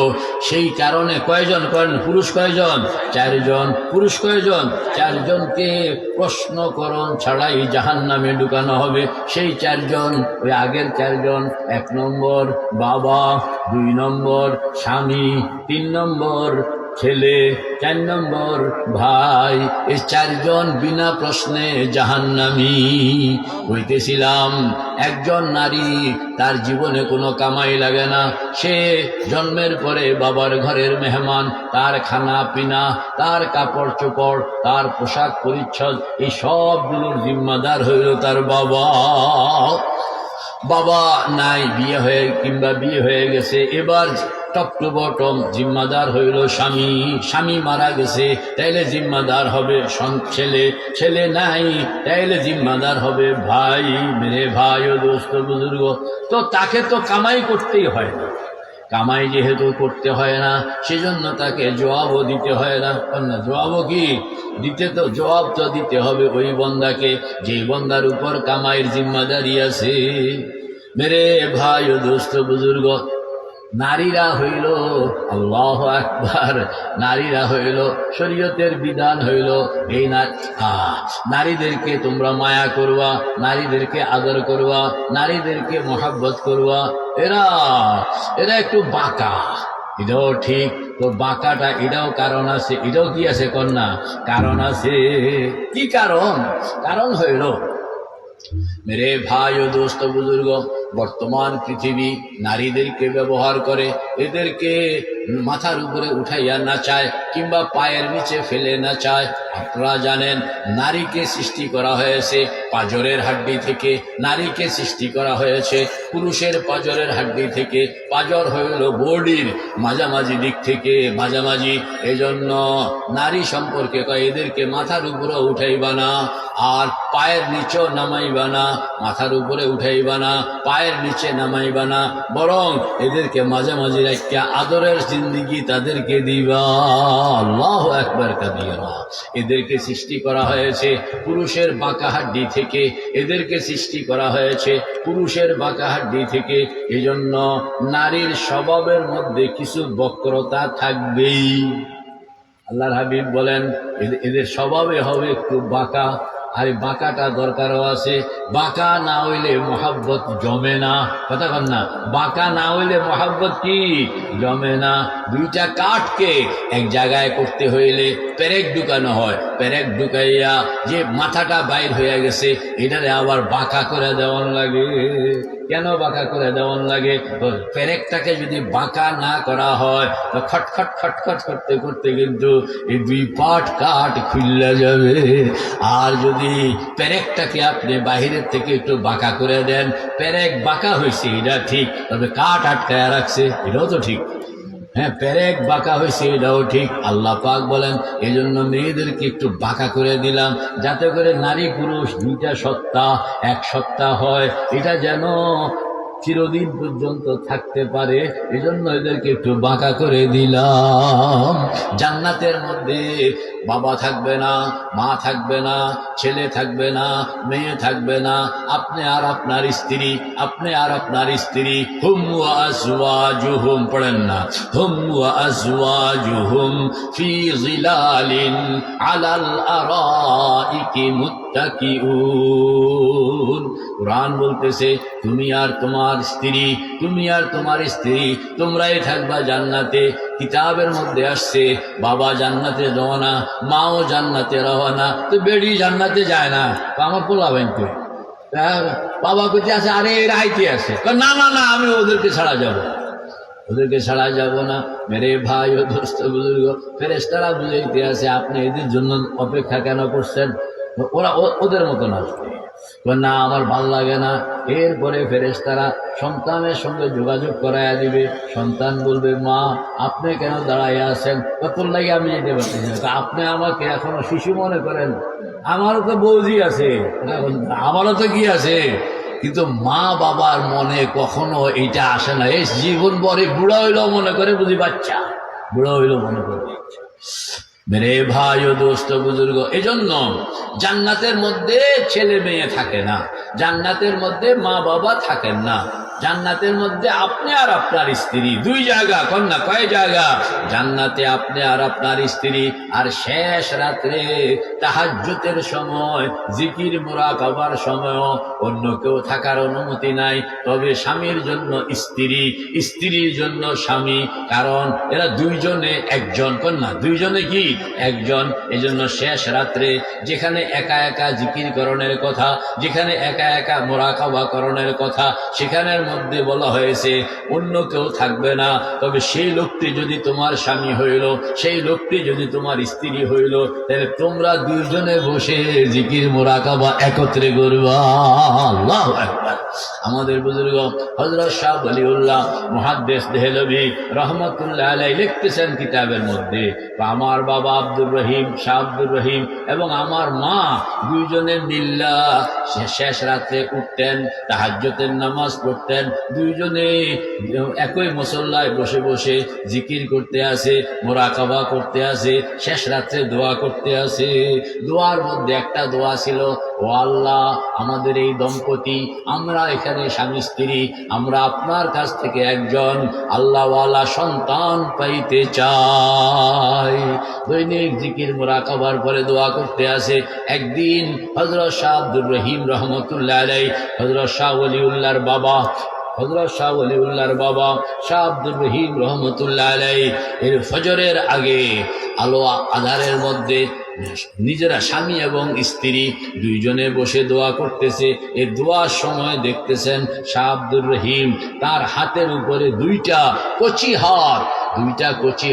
সেই কারণে কয়জন করেন? পুরুষ কয়জন? 4 জন। পুরুষ কয়জন? 4 জনকে প্রশ্নকরণ ছাড়াই জাহান্নামে ঢুকানো হবে। সেই 4 জন ওই আগের 4 জন, 1 নম্বর বাবা, 2 নম্বর স্বামী, 3 নম্বর ছেলে, 4 নম্বর ভাই। এই 4 জন বিনা প্রশ্নে জাহান্নামী। হইতেছিলাম একজন নারী তার জীবনে কোনো কামাই লাগে না, সে জন্মের পরে বাবার ঘরের মেহমান, তার খানা পিনা, তার কাপড় চোপড়, তার পোশাক পরিচ্ছদ এই সবগুলোর জিম্মাদার হইল তার বাবা। বাবা নাই, বিয়ে হয়ে কিংবা বিয়ে হয়ে গেছে, এবার টপ টু বটম জিম্মাদার হইল স্বামী, স্বামী মারা গেছে তাইলে জিম্মাদার হবে ছেলে, ছেলে নাই তাইলে জিম্মাদার হবে ভাই। মেরে ভাই ও দোস্ত বুজুর্গ, তো তাকে তো কামাই করতেই হয় না, কামাই যেহেতু করতে হয় না সেজন্য তাকে জবাবও দিতে হয় না। জবাবও কি দিতে, তো জবাব তো দিতে হবে ওই বন্দাকে যেই বন্দার উপর কামাইয়ের জিম্মাদারি আছে। মেরে ভাই ও দোস্ত বুজুর্গ, নারীরা হইল আল্লাহু আকবার, নারীরা হইল শরীয়তের বিধান হইল এই নারীদেরকে তোমরা মায়া করবা, নারীদেরকে আদর করবা, নারীদেরকে মহাব্বত করবা। এরা এরা একটু বাঁকা, এটাও ঠিক, তো বাঁকাটা এটাও কারণ আছে, এটাও কি আছে কন্যা, কারণ আছে। কি কারণ? কারণ হইল মেরে ভাই ও দোস্ত বুজুর্গ, বর্তমান পৃথিবী নারীদেরকে ব্যবহার করে, এদেরকে মাথার উপরে উঠাইয়া নাচায় কিংবা পায়ের নিচে ফেলে নাচায়। আপনারা জানেন নারীকে সৃষ্টি করা হয়েছে পাঁজরের হাড্ডি থেকে, নারীকে সৃষ্টি করা হয়েছে পুরুষের পাঁজরের হাড্ডি থেকে। পাঁজর হইল বডির মাঝামাঝি দিক থেকে, মাঝামাঝি। এজন্য নারী সম্পর্কে কয় এদেরকে মাথার উপরে উঠাইবা না, আর পায়ের নিচেও নামাইবা না, মাথার উপরে উঠাইবা না, পায়ের নিচে নামাইবা না, বরং এদেরকে মাঝামাঝি রাখিয়া আদরের জিন্দিগি তাদেরকে দিবা। আল্লাহু আকবার কাবীরা। এদেরকে সৃষ্টি করা হয়েছে পুরুষের বাঁকা হাড্ডি থেকে, এদেরকে সৃষ্টি করা হয়েছে পুরুষের বাঁকা হাড্ডি থেকে। এজন্য নারীর স্বভাবের মধ্যে কিছু বক্রতা থাকবেই। আল্লাহর হাবিব বলেন এদের স্বভাবে হবে একটু বাঁকা, আর বাঁকাটা দরকারও আছে। বাঁকা না হইলে মহাব্বত জমে না, কথা কন না, বাঁকা না হইলে মহাব্বত কি জমে না। দুইটা কাঠকে এক জায়গায় করতে হইলে পেরেক ঢুকানো হয়, পেরেক ঢুকাইয়া যে মাথাটা বাইর হয়ে গেছে এটারে আবার বাঁকা করে দেওয়ান লাগে। কেন বাঁকা করে দেওয়ান লাগে? পেরেকটাকে যদি বাঁকা না করা হয় তো খটখট খটখট করতে করতে কিন্তু এই দুই পাট কাঠ খুললে যাবে। আর যদি পেরেকটাকে আপনি বাহিরের থেকে একটু বাঁকা করে দেন, পেরেক বাঁকা হয়েছে এটা ঠিক, তবে কাঠ আটকায় রাখছে এটাও তো ঠিক। হ্যাঁ, পেরেক বাঁকা হয়েছে এটাও ঠিক। আল্লাহ পাক বলেন এজন্য মেয়েদেরকে একটু বাঁকা করে দিলাম, যাতে করে নারী পুরুষ দুইটা সত্তা এক সত্তা হয়, এটা যেন চিরদিন পর্যন্ত থাকতে পারে। এজন্য এদেরকে একটু বাঁকা করে দিলাম। জান্নাতের মধ্যে বাবা থাকবে না, মা থাকবে না, ছেলে থাকবে না, মেয়ে থাকবে না, আপনি আর আপনার স্ত্রী, আপনি আর আপনার স্ত্রী। হুম ওয়া আজওয়াজুহুম, পড়েন না, হুম ওয়া আজওয়াজুহুম ফি যিলালিন আলাল আরাইকি মুত্তাকিউন। কুরআন বলতেছে তুমি আর তোমার স্ত্রী, তুমি আর তোমার স্ত্রী তোমরাই থাকবা জান্নাতে। কিতাবের মধ্যে আসছে বাবা জান্নাতে রওনা, মাও জান্নাতে রওনা, তো বেড়ি জান্নাতে যায় না, আমার পোলাবেন তো বাবা কোথায় আছে? আরে রাইতে আছে। না না না, আমি ওদেরকে ছাড়া যাব, ওদেরকে ছাড়া যাব না। মেরে ভাই ও দোস্ত বুজুর্গ, ফেরেশতারা বুঝাইতে আছে আপনি এদের জন্য অপেক্ষা কেন করছেন? ওরা ওদের মতন আসবে না, আমার ভাল লাগে না। এরপরে ফেরেশতারা সন্তানের সঙ্গে যোগাযোগ করাইয়া দিবে। সন্তান বলবে মা আপনি কেন দাঁড়াইয়া আছেন? তোর লাগে আমি যেতে পারতেছি না, আপনি আমাকে এখনো শিশু মনে করেন? আমারও তো বৌজি আছে, আমারও তো কি আছে, কিন্তু মা বাবার মনে কখনো এইটা আসে না। এই জীবন পরে বুড়া হইলেও মনে করে বুঝি বাচ্চা, বুড়া হইলেও মনে করে বাচ্চা। মেরে ভাই ও দোস্ত বুজুর্গ, এজন্য জান্নাতের মধ্যে ছেলে মেয়ে থাকে না, জান্নাতের মধ্যে মা বাবা থাকেন না, জান্নাতের মধ্যে আপনি আর আপনার স্ত্রী। দুই জায়গা, কন্যা কয় জায়গা? জান্নাতে আপনি আর আপনার স্ত্রী, আর শেষ রাত্রে তাহাজ্জুদের সময় জিকির মুরাকাবার সময় অন্য কেউ থাকার অনুমতি নাই, তবে স্বামীর জন্য স্ত্রী, স্ত্রীর জন্য স্বামী, কারণ এরা দুইজনে একজন, কন্যা দুইজনে কি একজন। এজন্য শেষ রাত্রে যেখানে একা একা জিকির করণের কথা, যেখানে একা একা মুরাকাবা করণের কথা, সেখানের মধ্যে বলা হয়েছে অন্য কেউ থাকবে না, তবে সেই লোকটি যদি তোমার স্বামী হইল, সেই লোকটি যদি তোমার স্ত্রী হইল, তাহলে তোমরা দুইজনে বসে জিকির মুরাকাবা একত্রে করবা। আল্লাহু আকবার। আমাদের বুজুর্গ হযরত শাহ ওলিউল্লাহ মুহাদ্দিস দেহলভী রহমাতুল্লাহ আলাইহি লিখতেছেন কিতাবের মধ্যে, আমার বাবা আব্দুর রহিম, শাহ আব্দুর রহিম এবং আমার মা দুইজনে বিল্লাহ শেষ রাতে উঠতেন, তাহাজ্জুদের নামাজ পড়তেন, দুইজনে একই মুসল্লায় বসে বসে জিকির করতে আসে, মোরাকাবা করতে আসে, শেষ রাত্রে দোয়া করতে আসে। দোয়ার মধ্যে একটা দোয়া ছিল, ও আল্লাহ, আমাদের এই দম্পতি, আমরা এখানে স্বামী স্ত্রী, আমরা আপনার কাছ থেকে একজন আল্লাহওয়ালা সন্তান পাইতে চাই। দৈনিক জিকির মোরাকাবার পরে দোয়া করতে আসে। একদিন হযরত শাহ আব্দুর রহিম রহমতুল্লাহ আলাইহি, হযরত শাহ ওলিউল্লাহর বাবা, হযরত শাহ ওলিউল্লাহর বাবা শাহ আব্দুর রহিম রহমতুল্লাহ আলাইহি এর ফজরের আগে আলো আধারের মধ্যে নিজেরা স্বামী এবং স্ত্রী দুইজনে বসে দোয়া করতেছে। এই দোয়ার সময় দেখতেছেন শাহ আব্দুর রহিম তার হাতের উপরে দুইটা কচি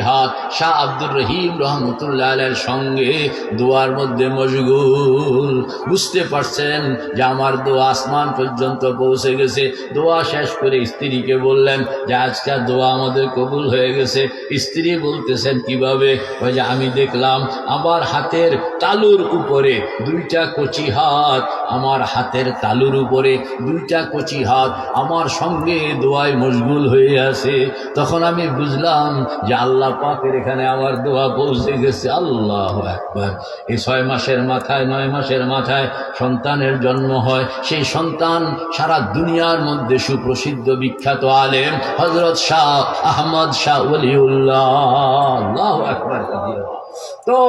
হাত শাহ আব্দুর রহিম রহমতুল্লাহ আলাইহির সঙ্গে দোয়ার মধ্যে মশগুল। বুঝতে পারছেন যে আমার দোয়া আসমান পর্যন্ত পৌঁছে গেছে। দোয়া শেষ করে স্ত্রীকে বললেন যে আজকের দোয়া আমাদের কবুল হয়ে গেছে। স্ত্রী বলতেছেন কিভাবে? ওই যে আমি দেখলাম আমার হাতের তালুর উপরে দুইটা কচি হাত, আমার হাতের তালুর উপরে দুইটা কচি হাত আমার সঙ্গে দোয়ায় মশগুল হয়ে আছে। তখন আমি বুঝলাম যে আল্লাহ পাকের এখানে আমার দোয়া পৌঁছে গেছে। আল্লাহু আকবার। এই 6 মাসের মাথায় 9 মাসের মাথায় সন্তানের জন্ম হয়। সেই সন্তান সারা দুনিয়ার মধ্যে সুপ্রসিদ্ধ বিখ্যাত আলেম হযরত শাহ আহমদ শাহ ওলিউল্লাহ। আল্লাহু আকবার। তো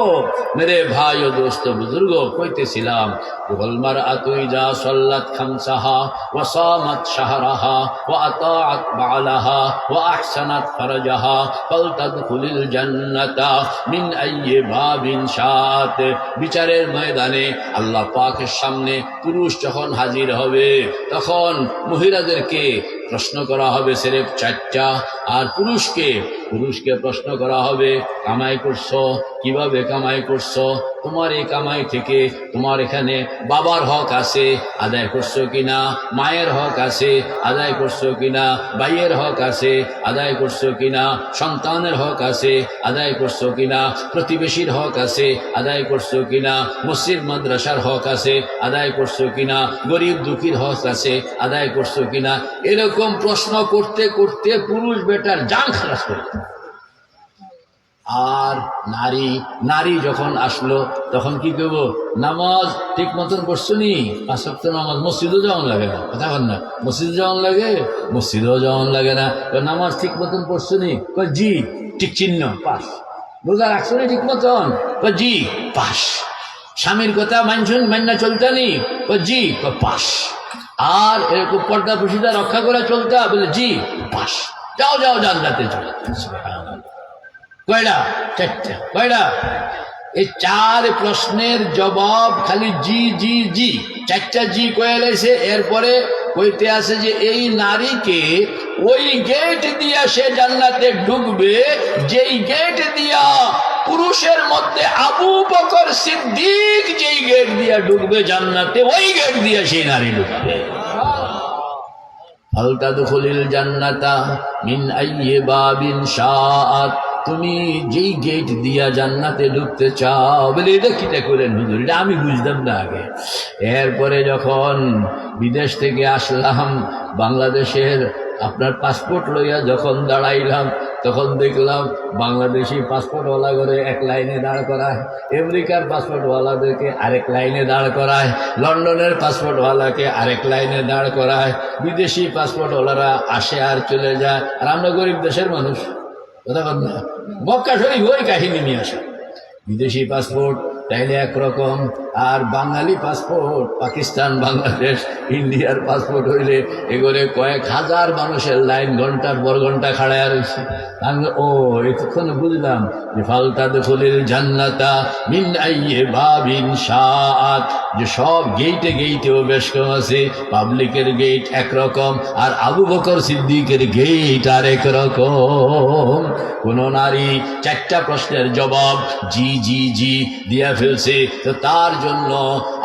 মেরে ভাই ও দোস্ত বুজুর্গ, কইতেছিলাম ওয়ালমারআতু ইযা সাল্লাত খামসাহা ওয়া সামাত শাহরাহা ওয়া আতাআত বালাহা ওয়া আহসানাত ফারজাহা ফালতাদখুলিল জান্নাতা মিন আইয়ি বাবিন শাআত। বিচারের ময়দানে আল্লাহ পাকের সামনে পুরুষ যখন হাজির হবে তখন মহিলাদেরকে প্রশ্ন করা হবে সিরেফ 4টা, আর পুরুষকে প্রশ্ন করা হবে কামাই করছো, কিভাবে কামাই করছো, তোমার এই কামাই থেকে তোমার এখানে বাবার হক আছে আদায় করছো কিনা, মায়ের হক আছে আদায় করছো কিনা, ভাইয়ের হক আছে আদায় করছো কিনা, সন্তানের হক আছে আদায় করছো কিনা, প্রতিবেশীর হক আছে আদায় করছো কিনা, মসজিদ মাদ্রাসার হক আছে আদায় করছো কিনা, গরিব দুঃখীর হক আছে আদায় করছো কিনা। এরকম প্রশ্ন করতে করতে পুরুষ বেটার জান খালাস করত। আর নারী যখন আসলো তখন কি করব? নামাজ ঠিক মতন করছো নি? 5 ওয়াক্ত নামাজ মসজিদও যাওয়ান লাগে না, কথা বল না, মসজিদে যাওয়ান লাগে, মসজিদেও যাওয়ান লাগে না। নামাজ ঠিক মতন করছো নি? জি, ঠিক চিহ্ন, পাস। রোজা রাখছো নি ঠিক মতন? জি, পাস। স্বামীর কথা মান্না চলতা নি? জি, পাস। আর এরকম পর্দা প্রসিদা রক্ষা করে চলতা? বলে জি, পাস। যাও জান্নাতে চলে। কয়টা? 4টা। কয়টা? এই 4 প্রশ্নের জবাব খালি জি জি জি, 4টা জি কয়ে লাইছে। এরপরে কইতে আছে যে এই নারীকে ওই গেট দিয়া সে জান্নাতে ঢুকবে যেই গেট দিয়া পুরুষের মধ্যে আবু বকর সিদ্দিক যেই গেট দিয়া ঢুকবে জান্নাতে, ওই গেট দিয়া সেই নারী ঢুকবে। ফালতাদখুলিল জান্নাতা মিন আইয়ি বাবিন শাআত। তুমি যেই গেট দিয়া জান্নাতে ঢুকতে চাও। বলে এটা কিটা করেন হুজুর? এটা আমি বুঝতাম না আগে। এরপরে যখন বিদেশ থেকে আসলাম, বাংলাদেশের আপনার পাসপোর্ট লইয়া যখন দাঁড়াইলাম তখন দেখলাম বাংলাদেশি পাসপোর্টওয়ালা করে এক লাইনে দাঁড় করায়, আমেরিকার পাসপোর্টওয়ালাদেরকে আরেক লাইনে দাঁড় করায়, লন্ডনের পাসপোর্টওয়ালাকে আরেক লাইনে দাঁড় করায়। বিদেশি পাসপোর্টওয়ালারা আসে আর চলে যায়, আর আমরা গরিব দেশের মানুষ, কথা বল না, মক্কা শরীফ ওই কাহিনী নিয়ে আসে। বিদেশি পাসপোর্ট তাইলে একরকম, আর বাঙালি পাসপোর্ট পাকিস্তান, বাংলাদেশ, ইন্ডিয়ার পাসপোর্ট হইলে এগুলো কয়েক হাজার মানুষের লাইন ঘন্টার পর ঘন্টা খাড়ায় রয়েছে। ও এতক্ষণ বুঝলাম যে ফালতাদখুলিল জান্নাতা মিন আইয়ি বাবিন শাআত, যে সব গেইটেও বেশ কম আছে। পাবলিকের গেট একরকম, আর আবু বকর সিদ্দিকের গেট আরেক রকম। কোন নারী 4টা প্রশ্নের জবাব জি জি জি দিয়া ফেলছে, তো তার জন্য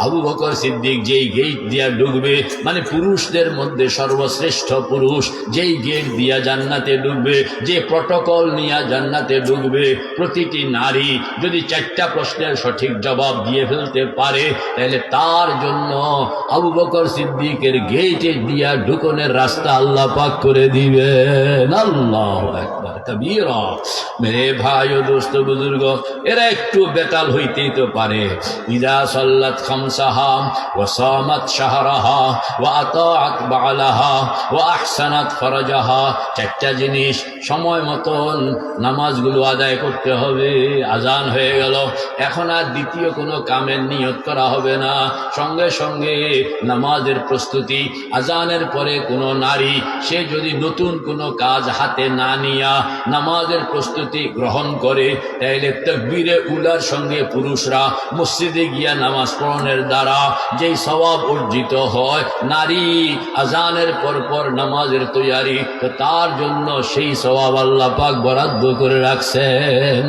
আবু বকর সিদ্দিক যেই গেট দিয়া ঢুকবে, মানে পুরুষদের মধ্যে সর্বশ্রেষ্ঠ পুরুষ যেই গেট দিয়া জান্নাতে ঢুকবে, যে প্রটোকল নিয়ে জান্নাতে ঢুকবে, প্রতিটি নারী যদি 4টা প্রশ্নের সঠিক জবাব দিয়ে ফেলতে পারে, তাহলে তার জন্য আবু বকর সিদ্দিকের গেটে দিয়া ঢুকনের রাস্তা আল্লাহ পাক করে দিবেন। আল্লাহু আকবার কবীরা। মেরে ভাই ও দোস্ত বুজুর্গ, এরা একটু বেতাল হইতেই তো পারে। ইদা সাল্লাত খামসাহা ওয়া সামাত শাহরাহা ওয়া আতাআত বালাহা ওয়া আহসানাত ফরজাহা, 4টা জিনিস সময় মতন নামাজগুলো আদায় করতে হবে। আজান হয়ে গেল, এখন আর দ্বিতীয় কোনো কামের নিয়ত করা হবে না, সঙ্গে সঙ্গে নামাজের প্রস্তুতি। আজানের পরে কোনো নারী সে যদি নতুন কোনো কাজ হাতে না নিয়া নামাজের প্রস্তুতি গ্রহণ করে, তাইলে তাকবীরে উলার সঙ্গে পুরুষরা মসজিদে গিয়া নামাজ পড়ানোর দ্বারা যেই সওয়াব অর্জিত হয়, নারী আজানের পর নামাজের তৈয়ারি, তো তার জন্য সেই সওয়াব আল্লাহ পাক বরাদ্দ করে রাখছেন।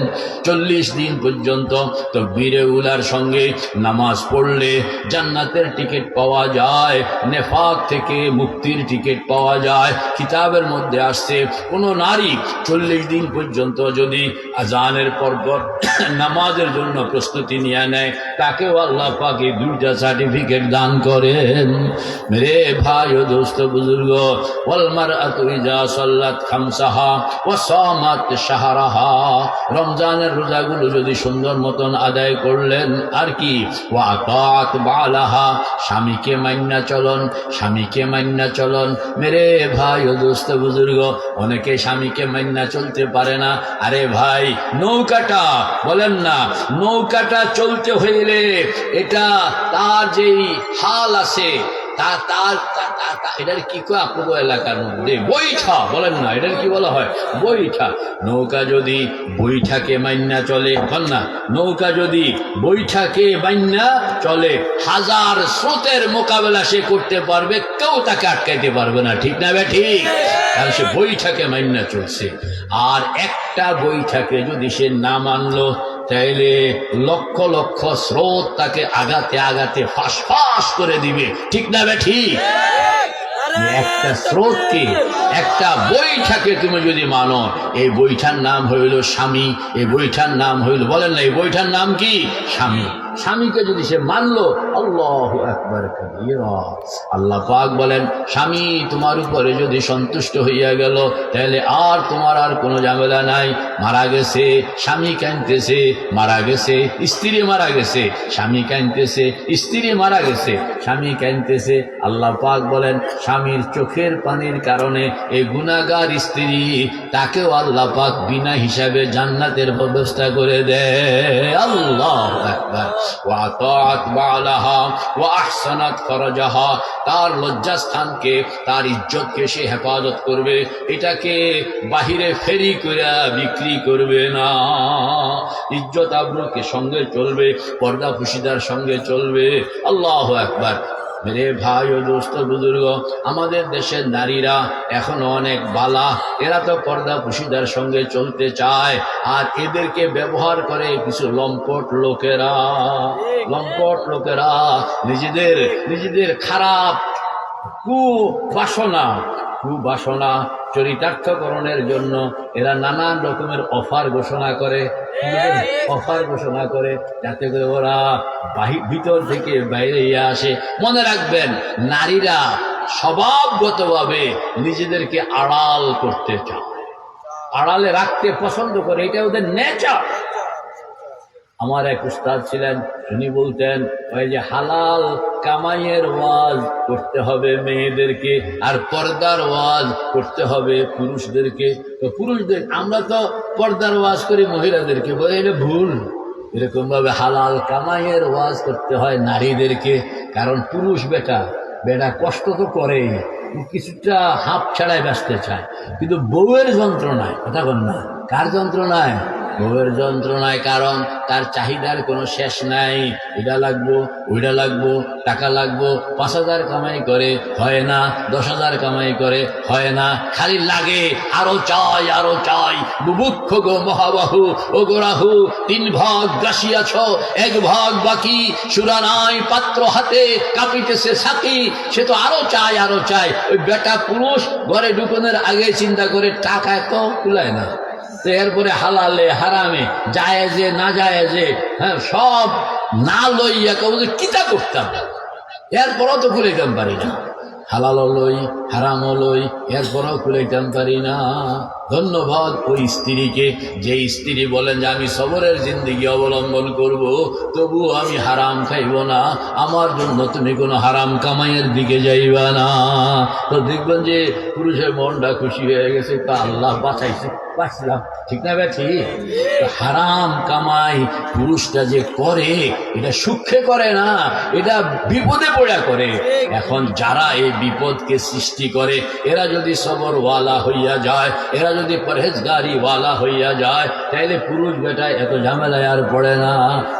40 দিন পর্যন্ত তাকবীরে উলার সঙ্গে নামাজ পড়লে জান্নাতের টিকিট পাওয়া যায়, নেফাক থেকে মুক্তির টিকিট পাওয়া যায়। কিতাবের মধ্যে আসছে, কোনো নারী 40 দিন পর্যন্ত যদি আজানের পর নামাজের জন্য প্রস্তুতি নিয়ে নেয়, তাকেও আল্লাহ পাক এই 2টা সার্টিফিকেট দান করেন। মেরে ভাই ও দোস্ত বুজুর্গ, ওয়াল মারআতু ইজা সাল্লাত খামসাহা ওয়া সামাত শাহরাহা, রমজানের রোজাগুলো যদি সুন্দর মতন আদায় করলেন, আর কি ওয়া আতাআত বালাহা, স্বামীকে মান্না চলন, স্বামীকে মান্না চলন। মেরে ভাই ও দোস্ত বুজুর্গ, অনেকে স্বামীকে মান্না চলতে পারে না। আরে ভাই, নৌকাটা বলেন না, নৌকাটা চলতে হইলে এটা তার যেই হাল আছে, এটার কি কয় আপনাদের এলাকার মধ্যে? বৈঠা বলেন না, এটার কি বলা হয়? বৈঠা। নৌকা যদি বৈঠাকে মান্না চলে, বল না, নৌকা যদি বৈঠাকে মান্না চলে, 1000 স্রোতের মোকাবেলা সে করতে পারবে, কেউ তাকে আটকাইতে পারবে না। ঠিক না বে ঠিক? কারণ সে বৈঠাকে মান্না চলছে। আর একটা বৈঠাকে যদি সে না মানলো, তাইলে লক্ষ লক্ষ স্রোত তাকে আগাতে আগাতে ফাঁস ফাঁস করে দিবে। ঠিক না বে ঠিক? একটা স্রোতকে, একটা বৈঠাকে তুমি যদি মানো, এই বৈঠার নাম হইল স্বামী, এই বৈঠার নাম হইল, বলেন না, এই বৈঠার নাম কি? স্বামী। স্বামীকে যদি সে মানলো, আল্লাহু আকবার কবীরা। আল্লাহ পাক বলেন, স্বামী তোমার উপরে যদি সন্তুষ্ট হইয়া গেল, তাহলে আর তোমার আর কোনো ঝামেলা নাই। মারা গেছে, স্বামী কাঁদতেছে, মারা গেছে, স্ত্রী মারা গেছে, স্বামী কাঁদতেছে, স্ত্রী মারা গেছে, স্বামী কাঁদতেছে। আল্লাহ পাক বলেন, স্বামীর চোখের পানির কারণে এই গুনাহগার স্ত্রী, তাকেও আল্লাহ পাক বিনা হিসাবে জান্নাতের ব্যবস্থা করে দেয়। আল্লাহু আকবার। ওয়াতাআত বালাহা ওয়া আহসানাত ফরজাহা, তার লজ্জাস্থানকে, তার ইজ্জতকে সে হেফাজত করবে, এটাকে বাহিরে ফেরি করে বিক্রি করবে না। ইজ্জত আবরুকে সঙ্গে চলবে, পর্দা পুশিদার সঙ্গে চলবে। আল্লাহু আকবার। মেরে ভাই ও দোস্ত বুজুর্গ, আমাদের দেশের নারীরা এখনো অনেক বালা, এরা তো পর্দা পুশিদার সঙ্গে চলতে চায়, আর এদেরকে ব্যবহার করে কিছু লম্পট লোকেরা। লম্পট লোকেরা নিজেদের খারাপ কুবাসনা চরিতার্থকরণের জন্য এরা নানান রকমের অফার ঘোষণা করে, যাতে করে ওরা ভিতর থেকে বাইরে আসে। মনে রাখবেন, নারীরা স্বভাবগতভাবে নিজেদেরকে আড়াল করতে চায়, আড়ালে রাখতে পছন্দ করে, এটা ওদের নেচার। আমার এক উস্তাদ ছিলেন, উনি বলতেন, ওই যে হালাল কামাইয়ের ওয়াজ করতে হবে মেয়েদেরকে, আর পর্দার ওয়াজ করতে হবে পুরুষদেরকে। তো পুরুষদের, আমরা তো পর্দার ওয়াজ করি মহিলাদেরকে, বলে এটা ভুল। এরকম ভাবে হালাল কামাইয়ের ওয়াজ করতে হয় নারীদেরকে, কারণ পুরুষ বেটা কষ্ট তো করেই, কিছুটা হাফ ছাড়াই বাঁচতে চায়, কিন্তু বউয়ের যন্ত্রণায়, কথা বল না, কার যন্ত্রণায়? বউয়ের যন্ত্রণায়, কারণ তার চাহিদার কোনো শেষ নাই। এটা লাগবো, ওইটা লাগবো, টাকা লাগবো, 5,000 কামাই করে হয় না, 10,000 কামাই করে হয় না, খালি লাগে, আরো চাই আরো চাই। বুভুক্ষ গো মহাবাহু ও গোরাহু, 3 ভাগ গাছিয়াছ, 1 ভাগ বাকি, সুরা নাই পাত্র হাতে, কাঁপিতেছে সাথী, সে তো আরো চায় আরো চায়। ওই বেটা পুরুষ ঘরে ঢুকনের আগে চিন্তা করে টাকা তো কুলায় না, তো এরপরে হালালে হারামে জায়েজে না জায়েজে, হ্যাঁ, সব না লইয়া কেউ কিতা করতাম, এরপরও তো কুলাইতাম পারি না। হালালও লই, হারামও লই, এরপরও কুলাইতাম পারি না। ধন্যবাদ ওই স্ত্রীকে, যে স্ত্রী বলেন যে আমি সবরের জিন্দিগি অবলম্বন করব, তবুও আমি হারাম খাইব না, আমার জন্য তুমি কোনো হারাম কামাইয়ের দিকে যাইবা না। তো দেখবেন যে পুরুষের মনটা খুশি হয়ে গেছে, তা আল্লাহ বাঁচাইছে, বাঁচলাম, ঠিক না ব্যাঠি? হারাম কামাই পুরুষটা যে করে, এটা সুখে করে না, এটা বিপদে পড়া করে। এখন যারা এই বিপদকে সৃষ্টি করে, এরা যদি সবরওয়ালা হইয়া যায়, এরা যদি পরহেজগারি ওয়ালা হইয়া যায়, তাইলে পুরুষ বেটায় এত ঝামেলায় আর পড়ে না।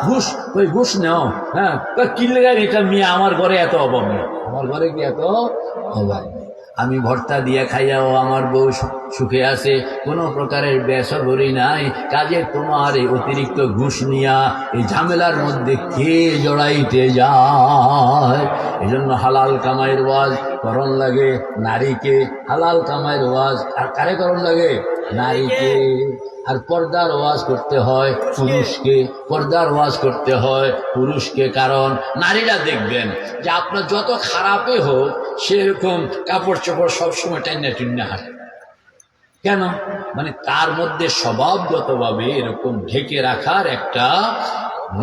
ঘুষ, ওই ঘুষ নেও, হ্যাঁ, কিনলে এটা মেয়ে, আমার ঘরে এত অভাব নেই, আমার ঘরে কি এত অভাব? আমি ভর্তা দিয়া খাইয়াও আমার বউ সুখে আছে, কোনো প্রকারের বেসবরি নাই। কাজে তোমার এই অতিরিক্ত ঘুষ নিয়া এই ঝামেলার মধ্যে কে জড়াইতে যায়? এই জন্য হালাল কামাইয়ের ওয়াজ করণ লাগে নারীকে, হালাল কামাইয়ের ওয়াজ আর কারে করণ লাগে? নারীকে। আর পর্দার ওয়াজ করতে হয় পুরুষকে, পর্দার ওয়াজ করতে হয় পুরুষকে। কারণ নারীরা দেখবেন যে আপনার যত খারাপে হোক, সেরকম কাপড় চোপড় সবসময় টাইনা টুন্না হাঁটে। কেন? মানে তার মধ্যে স্বভাবগতভাবে এরকম ঢেকে রাখার একটা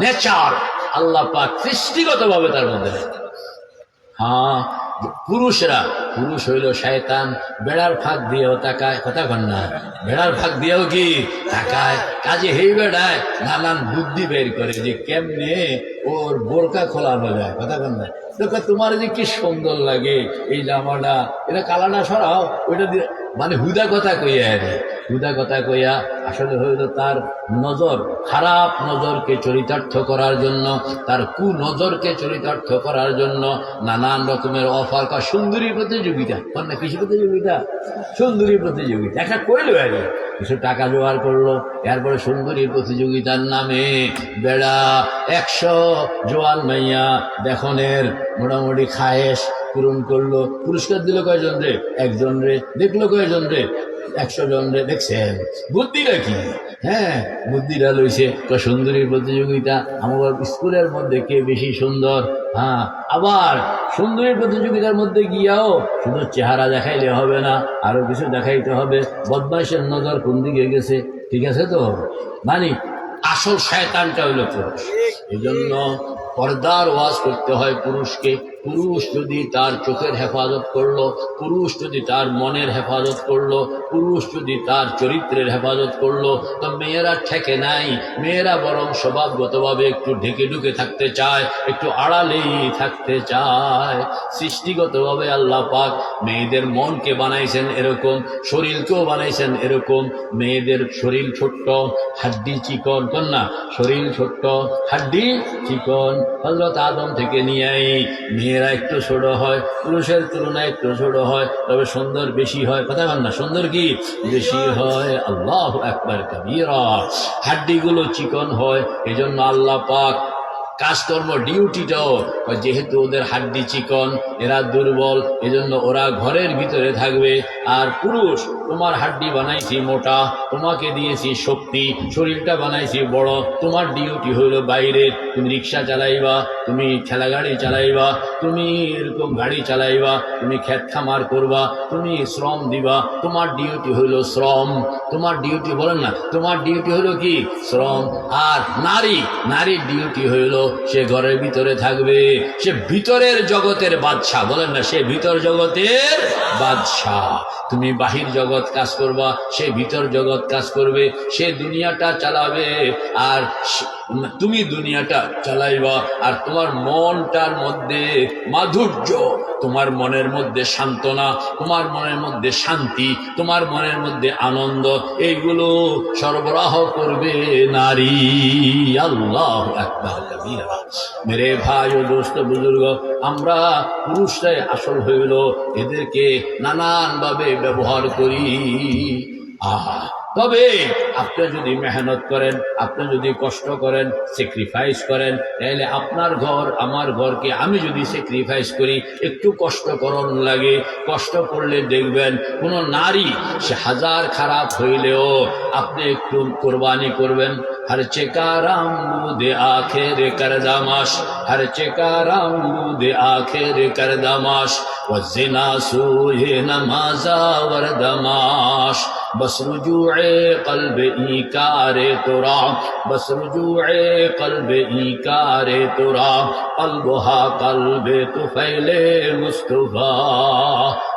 নেচার আল্লাহ পাক সৃষ্টিগতভাবে তার মধ্যে। হ্যাঁ, পুরুষরা, পুরুষ হইল শয়তান, বেড়ার ফাঁক দিয়েও তাকায়, কথা কন না, বেড়ার ফাঁক দিয়েও কি তাকায়। কাজে হেই বেড়ায় নানান বুদ্ধি বের করে যে কেমনে ওর বোরকা খোলানো যায়, কথা কন না। দেখো তোমার যে কি সুন্দর লাগে এই জামাটা, এটা কালাটা সরাও, ওইটা দিয়ে, মানে হুদা কথা কইয়া রে, হুদা কথা কইয়া আসলে হইল তার নজর, খারাপ নজরকে চরিতার্থ করার জন্য, তার কুনজরকে চরিতার্থ করার জন্য নানান রকমের অফার। সুন্দরী প্রতিযোগিতা, না কৃষি প্রতিযোগিতা, সুন্দরী প্রতিযোগিতা, একটা কইলো আগে কিছু টাকা জোগাড় করলো, এরপরে সুন্দরী প্রতিযোগিতার নামে বেড়া 100 জোয়ান মাইয়া দেখনের মোটামুটি খায়েশ পূরণ করলো। পুরস্কার দিল কয়জন রে? 1 জন রে। দেখলো কয়জন রে? 100 জন রে। দেখছেন বুদ্ধিটা কি? হ্যাঁ, বুদ্ধিটা লইছে সুন্দরীর প্রতিযোগিতা, আমার স্কুলের মধ্যে কে বেশি সুন্দর। হ্যাঁ, আবার সুন্দরীর প্রতিযোগিতার মধ্যে গিয়াও শুধু চেহারা দেখাইলে হবে না, আরো কিছু দেখাইতে হবে। বদমাইশের নজর কোন দিকে গেছে, ঠিক আছে তো? মানে আসল শয়তানটা হইল পুরুষ। এই জন্য পর্দার ওয়াজ করতে হয় পুরুষকে। পুরুষ যদি তার চোখের হেফাজত করলো, পুরুষ যদি তার মনের হেফাজত করলো, পুরুষ যদি তার চরিত্রের হেফাজত করলো, তো মেয়েরা ঠেকে নাই। মেয়েরা বরং স্বভাবগতভাবে একটু ঢেকে ঢুকে থাকতে চায়, একটু আড়ালেই থাকতে চায়। সৃষ্টিগতভাবে আল্লাহ পাক মেয়েদের মনকে বানাইছেন এরকম, শরীরকেও বানাইছেন এরকম। মেয়েদের শরীর ছোট্ট, হাড্ডি চিকন, কন্যা শরীর ছোট্ট, হাড্ডি চিকন। হযরত আদম থেকে নিয়েই মেয়েরা একটু ছোট হয়, পুরুষের তুলনায় একটু ছোট হয়, তবে সুন্দর বেশি হয়, কথা বল না, সুন্দর কি বেশি হয়। আল্লাহু আকবার কাবীরা। হাড্ডিগুলো চিকন হয়, এজন্য আল্লাহ পাক কাজকর্ম ডিউটিটাও, যেহেতু ওদের হাড্ডি চিকন, এরা দুর্বল, এজন্য ওরা ঘরের ভিতরে থাকবে। আর পুরুষ, তোমার হাড্ডি বানাইছি মোটা, তোমাকে দিয়েছি শক্তি, শরীরটা বানাইছি বড়, তোমার ডিউটি হইল বাইরে। তুমি রিক্সা চালাইবা, তুমি ঠেলা গাড়ি চালাইবা, তুমি এরকম গাড়ি চালাইবা, তুমি ক্ষেত খামার করবা, তুমি শ্রম দিবা, তোমার ডিউটি হইল শ্রম। তোমার ডিউটি, বলেন না, তোমার ডিউটি হইল কি? শ্রম। আর নারীর ডিউটি হইল সে ঘরের ভিতরে থাকবে, সে ভিতরের জগতের বাদশা, বলেন না, সে ভিতর জগতের বাদশা। তুমি বাহির জগৎ কাজ করবা, সে ভিতর জগৎ কাজ করবে, সে দুনিয়াটা চালাবে। আর তুমি দুনিয়াটা চালাইবা, আর তোমার মনটার মধ্যে মাধুর্য, তোমার মনের মধ্যে সান্ত্বনা, তোমার মনের মধ্যে শান্তি, তোমার মনের মধ্যে আনন্দ, এইগুলো সরবরাহ করবে নারী। আল্লাহু আকবার কবীরা। মেরে ভাই ও দোস্ত বুজুর্গ, আমরা পুরুষরাই আসল হইল এদেরকে নানানভাবে ব্যবহার করি। তবে আপনি যদি মেহনত করেন, আপনি যদি কষ্ট করেন, স্যাক্রিফাইস করেন, তাহলে আপনার ঘর আমার ঘরকে আমি যদি স্যাক্রিফাইস করি, একটু কষ্ট করন লাগে, কষ্ট করলে দেখবেন কোনো নারী সে হাজার খারাপ হইলেও আপনি একটু কোরবানি করবেন। हर चेकाराम दे आखिर कर दामाश, हर चेकाराम दे आखिर कर दामाश, वज़िना सूहे नमाजा वर दमाश, बस रुजूए क़ल्ब इकारे तुरा, बस रुजूए क़ल्ब इकारे तुरा, क़ल्बुहा क़ल्ब तुफ़ैले मुस्तफ़ा।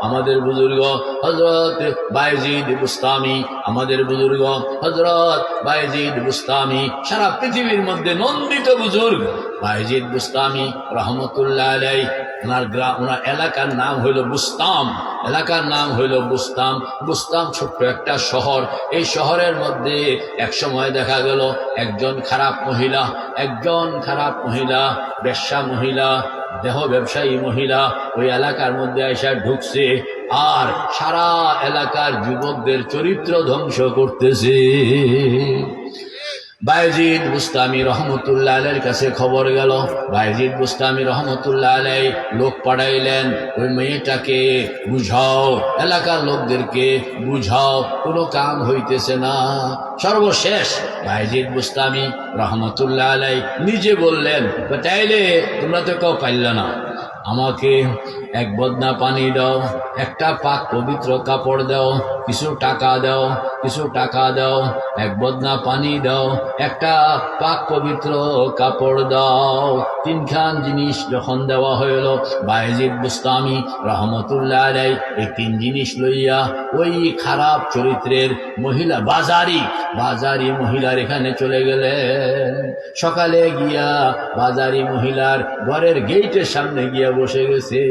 আমাদের বুজুর্গ হযরত বায়েজিদ বুস্তামি, আমাদের বুজুর্গ হযরত বায়েজিদ বুস্তামি, সারা পৃথিবীর মধ্যে নন্দিত বুজুর্গ বায়েজিদ বুস্তামি রহমতুল্লাহ আলাইহি। ওনার এলাকার নাম হইল বুস্তাম, এলাকার নাম হইল বুস্তাম। বুস্তাম ছোট্ট একটা শহর। এই শহরের মধ্যে এক সময় দেখা গেল একজন খারাপ মহিলা, বেশ্যা মহিলা, দেহ ব্যবসায়ী মহিলা ওই এলাকার মধ্যে এসে ঢুকছে, আর সারা এলাকার যুবকদের চরিত্র ধ্বংস করতেছে। বায়েজিদ বুস্তামি রহমতুল্লাহ আলাইহির কাছে খবর গেল। বায়েজিদ বুস্তামি রহমতুল্লাহ আলাইহি লোক পাঠাইলেন, ওই মেয়েটাকে বুঝাও, এলাকার লোকদেরকে বুঝাও, কোনো কাম হইতেছে না। সর্বশেষ বায়েজিদ বুস্তামি রহমতুল্লাহ আলাইহি নিজে বললেন, তাইলে তোমরা তো কেউ পাইল না, আমাকে এক বদনা পানি দাও, একটা পাক পবিত্র কাপড় দাও, কিছু টাকা দাও, এক বদনা পানি দাও, একটা পাক পবিত্র কাপড় দাও। তিনখান জিনিস যখন দেওয়া হইল, বায়েজিদ বুস্তামি রহমতুল্লাহ আলাইহি এই তিন জিনিস লইয়া ওই খারাপ চরিত্রের মহিলা, বাজারি মহিলার এখানে চলে গেলেন। সকালে গিয়া বাজারি মহিলার ঘরের গেটের সামনে গিয়া বসে গেছে।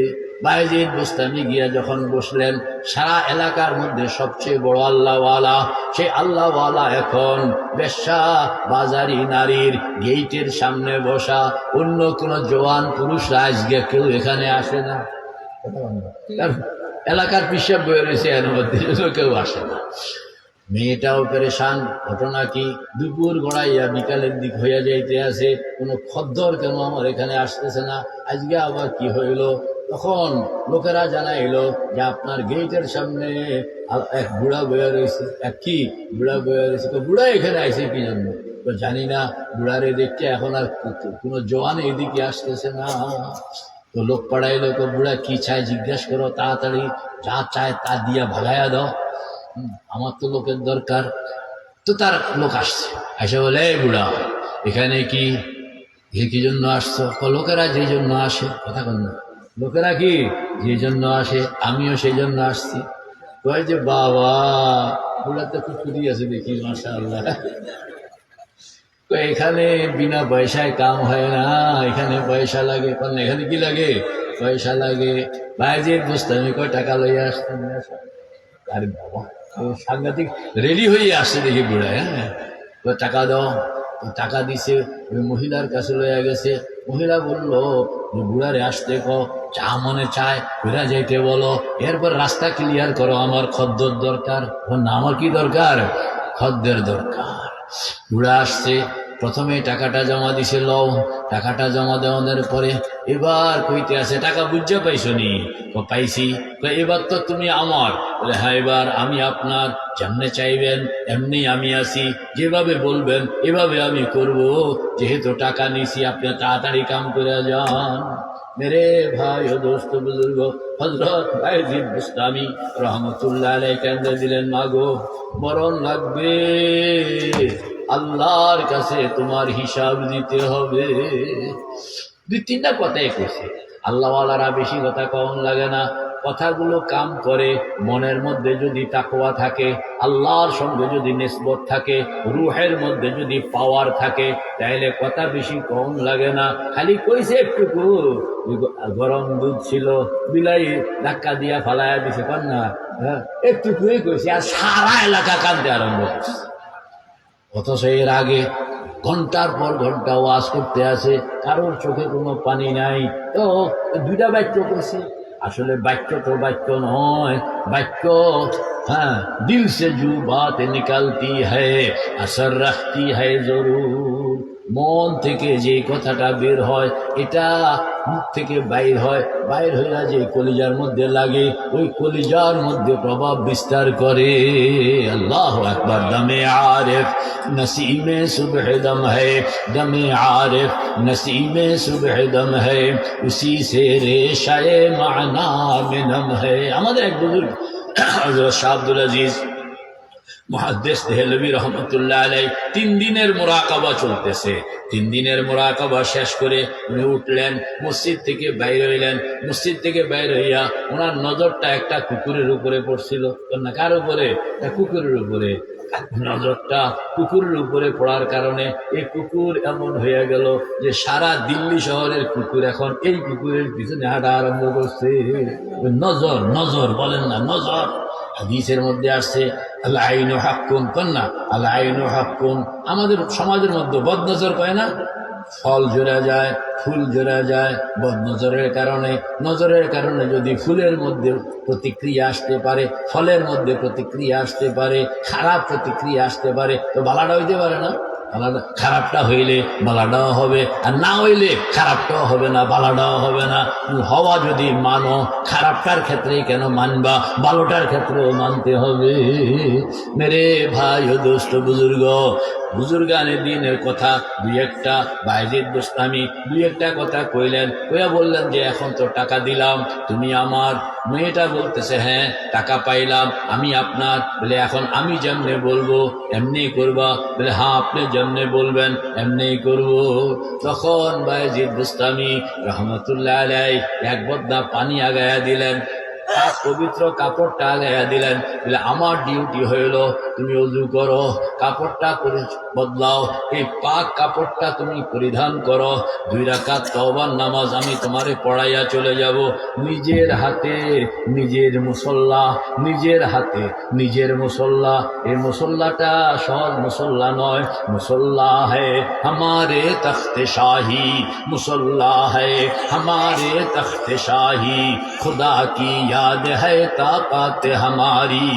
বায়েজিদ বুস্তামি গিয়া যখন বসলেন, সারা এলাকার মধ্যে সবচেয়ে বড় আল্লাহওয়ালা, সেই আল্লাহওয়ালা এখন বেশ্যা বাজারি নারীর গেটের সামনে বসা। অন্য কোন জওয়ান পুরুষরা আজকে কেউ এখানে আসে না, এলাকার পিসাব বয়ে রয়েছে, এর মধ্যে কেউ আসে না। মেয়েটাও পেরেশান। ঘটনা কি, দুপুর গড়াইয়া বিকালের দিক হইয়া যাইতে আছে, কোনো খদ্দর কেন আমার এখানে আসতেছে না, আজকে আবার কি হইল? তখন লোকেরা জানাইলো যে আপনার গেটের সামনে এক বুড়া বইয়া রয়েছে। কি বুড়া বইয়া রয়েছে? বুড়া এখানে আইছে কি জন্য? জানি না, বুড়ারে দেখতে এখন আর কোনো জওয়ান এদিকে আসতেছে না। তো লোক পাড়াইলো, বুড়া কি চায় জিজ্ঞাসা করো, তাড়াতাড়ি যা চায় তা দিয়া ভাগাইয়া দাও, আমার তো লোকের দরকার। তো তার লোক আসছে, এসে বলে, এই বুড়া এখানে কি জন্য আসছো? লোকেরা যে জন্য আসে, কথা কন না, লোকেরা কি যে জন্য আসে, আমিও সেই জন্য আসছি। কয় যে বাবা, বুড়া তো খুব ফুটি আছে দেখি, মাশাআল্লাহ। এখানে বিনা পয়সায় কাম হয় না, এখানে পয়সা লাগে। এখানে কি লাগে? পয়সা লাগে। বায়েজিদ বুস্তামি কয় টাকা লইয়া আসতেন। আরে বাবা, সাংঘাতিক রেডি হয়ে আসছে দেখি বুড়া। হ্যাঁ, টাকা দাও। টাকা দিছে, ওই মহিলার কাছে লইয়া গেছে। মহিলা বললো, বুড়ারে আসতে যা মনে চায় ঘুরা যাইতে বলো, এরপর রাস্তা ক্লিয়ার করো, আমার খদ্দের দরকার। না, আমার কি দরকার? খদ্দের দরকার। বুড়া আসছে, প্রথমে টাকাটা জমা দিছে, লও। টাকাটা জমা দেওয়ার পরে এবার কইতে আছে, টাকা বুঝতে পাইছো নি? পাইছি। এবার তো তুমি আমার। বলে, হ্যাঁ, এবার আমি আপনার। যেমনে চাইবেন এমনি আমি আসি, যেভাবে বলবেন এভাবে আমি করব। যেহেতু টাকা নিছি, আপনি তাড়াতাড়ি কাম করে যান। মেরে ভাই ও দোস্ত বুজুর্গ, হযরত বায়েজিদ বুস্তামি রহমতুল্লাহ আলাইহি কেন্দ্রে দিলেন, মাগো মরণ লাগবে, আল্লাহর কাছে তোমার হিসাব দিতে হবে। 2-3টা কথাই কইছে। আল্লাহওয়ালারা বেশি কথা কম লাগে না। কথাগুলো কাম করে, মনের মধ্যে যদি তাকওয়া থাকে, আল্লাহর সঙ্গে যদি নিসবত থাকে, রুহের মধ্যে যদি পাওয়ার থাকে, তাহলে কথা বেশি কম লাগে না। খালি কইছে একটুকু গরম দুধ ছিল, বিলাই ধাক্কা দিয়া ফালাইয়া দিছে, কন্যা একটুকুই কইছে, আর সারা এলাকা কাঁদতে আরম্ভ করছে। অথচ এর আগে ঘন্টার পর ঘন্টা ওয়াজ করতে আসে, কারোর চোখে কোনো পানি নাই, তো দুইটা বাক্য করছে। আসলে বাক্য তো বাক্য নয়, বাক্য হ্যাঁ দিল সে জু বাত নিকালতি হ্যায় আসর রাখতি হ্যায় জরুর। মন থেকে যে কথাটা বের হয়, এটা মুখ থেকে বাইর হয়, বাইর হইয়া যে কলিজার মধ্যে লাগে, ওই কলিজার মধ্যে প্রভাব বিস্তার করে। আল্লাহু আকবার। দমে আরিফ নসিমে সুবহ দম है, দমে আরিফ নসিমে সুবহ দম है, উসি সে রেশায়ে মানা में नम है। আমাদের এক বুজুর্গ হযরত শাহ আব্দুল আজিজ মুহাদ্দিস দেহলভী রহমতুল্লাহ আলাইহি 3 দিনের মুরাকাবা চলতেছে। 3 দিনের মুরাকাবা শেষ করে উনি উঠলেন, মসজিদ থেকে বাইর হইলেন। মসজিদ থেকে বাইর হইয়া ওনার নজরটা একটা কুকুরের উপরে পড়ছিল। না কার উপরে? একটা কুকুরের উপরে। নজরটা কুকুরের উপরে পড়ার কারণে এই কুকুর এমন হয়ে গেল যে সারা দিল্লি শহরের কুকুর এখন এই কুকুরের পিছনে হাঁটা আরম্ভ করছে। নজর, নজর বলেন না, নজর। হাদিসের মধ্যে আসছে আল আইনু হাক্কুন, কন্যা আল আইনু হাক্কুন। আমাদের সমাজের মধ্যে বদনজর কয় না, ফল জোড়া যায়, ফুল জোড়া যায় বদনজরের কারণে। নজরের কারণে যদি ফুলের মধ্যে প্রতিক্রিয়া আসতে পারে, ফলের মধ্যে প্রতিক্রিয়া আসতে পারে, খারাপ প্রতিক্রিয়া আসতে পারে, তো ভালোটা হইতে পারে না। খারাপটা হইলে ভালোটাও হবে, আর না হইলে খারাপটাও হবে না, ভালোটাও হবে না। হওয়া যদি মানো, খারাপটার ক্ষেত্রে কেন মানবা, ভালোটার ক্ষেত্রেও মানতে হবে। মেরে ভাই ও দোস্ত বুজুর্গ, বুজুর্গানের দিনের কথা দুই একটা, বাইজিদ বুস্তামি দুই একটা কথা কইলেন, কইয়া বললেন যে এখন তো টাকা দিলাম, তুমি আমার। মেয়েটা বলতেছে হ্যাঁ টাকা পাইলাম, আমি আপনার। বলে এখন আমি যেমনে বলবো এমনি করবা? বলে হ্যাঁ আপনি যেমনে বলবেন এমনি করবো। তখন বাইজিদ বুস্তামি রহমতুল্লাহ আলাইহি এক বদনা পানি আগায়া দিলেন, পবিত্র কাপড়টা আগাইয়া দিলেন। বলে আমার ডিউটি হইল তুমি অজু করো, কাপড়টা বদলাও, এই পাক কাপড়টা তুমি পরিধান করো, 2 রাকাত তওবার নামাজ আমি তোমারে পড়াইয়া চলে যাব। নিজের হাতে নিজের মুসল্লা, নিজের হাতে নিজের মুসল্লা। এই মুসল্লাটা সহজ মুসল্লা নয়, মুসল্লা হ্যায় हमारे तख्ते शाही, मुसल्ला है हमारे तख्ते शाही, खुदा की याद है ताकत हमारी।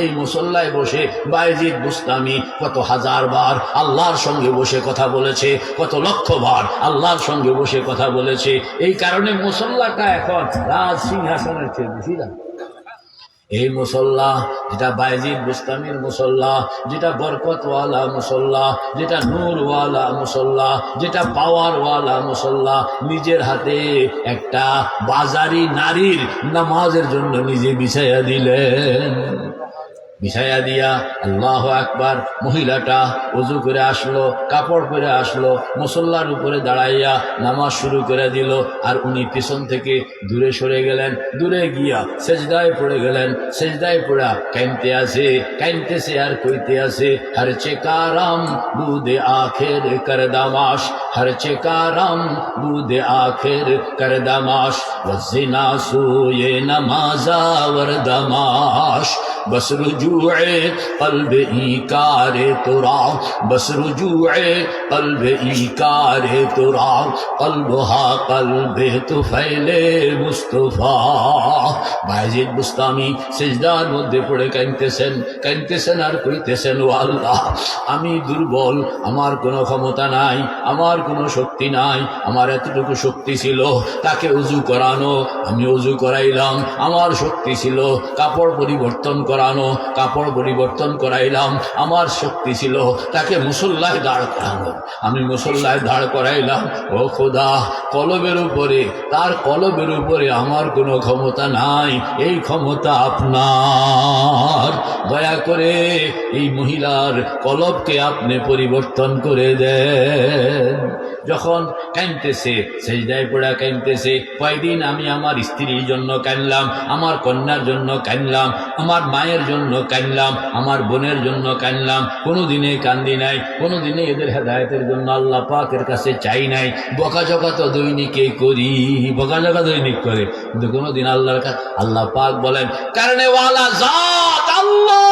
এই মুসল্লায় বসে বাইজিদ বুস্তামি কত হাজার বার আল্লাহর সঙ্গে বসে কথা বলেছে, কত লক্ষ বার আল্লাহর সঙ্গে বসে কথা বলেছে। এই কারণে মুসল্লাটা এখন রাজ সিংহাসনের চেয়ে বেশি দাম। এই মুসল্লা যেটা বাইজিদ বুস্তামির মুসল্লা, যেটা বরকতওয়ালা মুসল্লা, যেটা নূরওয়ালা মুসল্লা, যেটা পাওয়ারওয়ালা মুসল্লা, নিজের হাতে একটা বাজারি নারীর নামাজের জন্য নিজে বিছাইয়া দিলেন। বিছাইয়া দিয়া আল্লাহু আকবার, মহিলাটা ওযু করে আসলো, কাপড় পরে আসলো, মুসল্লার উপরে দাঁড়াইয়া নামাজ শুরু করে দিল। আর উনি পিছন থেকে দূরে সরে গেলেন, দূরে গিয়া সেজদায় পড়ে গেলেন। সেজদায় পড়া কাইনতে আছে, কাইনতেছে আর কইতে আছে হর চেকারাম বুদে আখের করদামাশ, হর চেকারাম বুদে আখের করদামাশ, ওয়াজিনা সুয়ে নামাজা ওয়ারদামাশ, बस रुजूए कल्ब इकारे तुरा, बस रुजूए कल्ब इकारे तुरा, कल्बहा कल्बे तो फैले मुस्तफा। বাইজিদ বুস্তামি সিজদার মধ্যে পড়ে কাঁদতেছেন আর কইতেছেন, ও আল্লাহ আমি দুর্বল, আমার কোনো ক্ষমতা নাই, আমার কোনো শক্তি নাই, আমার এতটুকু শক্তি ছিল তাকে উজু করানো, আমি উজু করাইলাম। আমার শক্তি ছিল কাপড় পরিবর্তন করানো, কাপড় পরিবর্তন করাইলাম। আমার শক্তি ছিল তাকে মুসল্লায় দাঁড় করানো, আমি মুসল্লায় দাঁড় করাইলাম। ও খোদা, কলবের উপরে, তার কলবের উপরে আমার কোনো ক্ষমতা নাই, এই ক্ষমতা আপনার। দয়া করে এই মহিলার কলবকে আপনি পরিবর্তন করে দেন। যখন কাঁদতেছে, সেজদায় পড়ে কাঁদতেছে, কয়দিন আমি আমার স্ত্রীর জন্য কাঁদলাম, আমার কন্যার জন্য কাঁদলাম, আমার মায়ের জন্য কাঁদলাম, আমার বোনের জন্য কাঁদলাম, কোনোদিনে কান্দি নাই, কোনোদিনে এদের হেদায়েতের জন্য আল্লাহ পাকের কাছে চাই নাই। বকাঝকা তো দৈনিকে করি, বকাঝকা দৈনিক করে, কিন্তু কোনোদিন আল্লাহর কাছে আল্লাহ পাক বলেন কারণে ওয়ালা জাত আল্লাহ,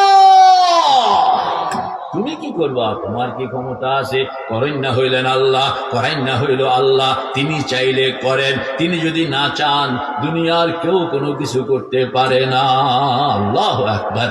তুমি কি করবা, তোমার কি ক্ষমতা আছে? করেন না হইলেন আল্লাহ, করেন না হইল আল্লাহ, তিনি চাইলে করেন, তিনি যদি না চান দুনিয়ার কেউ কোনো কিছু করতে পারে না। আল্লাহু আকবার।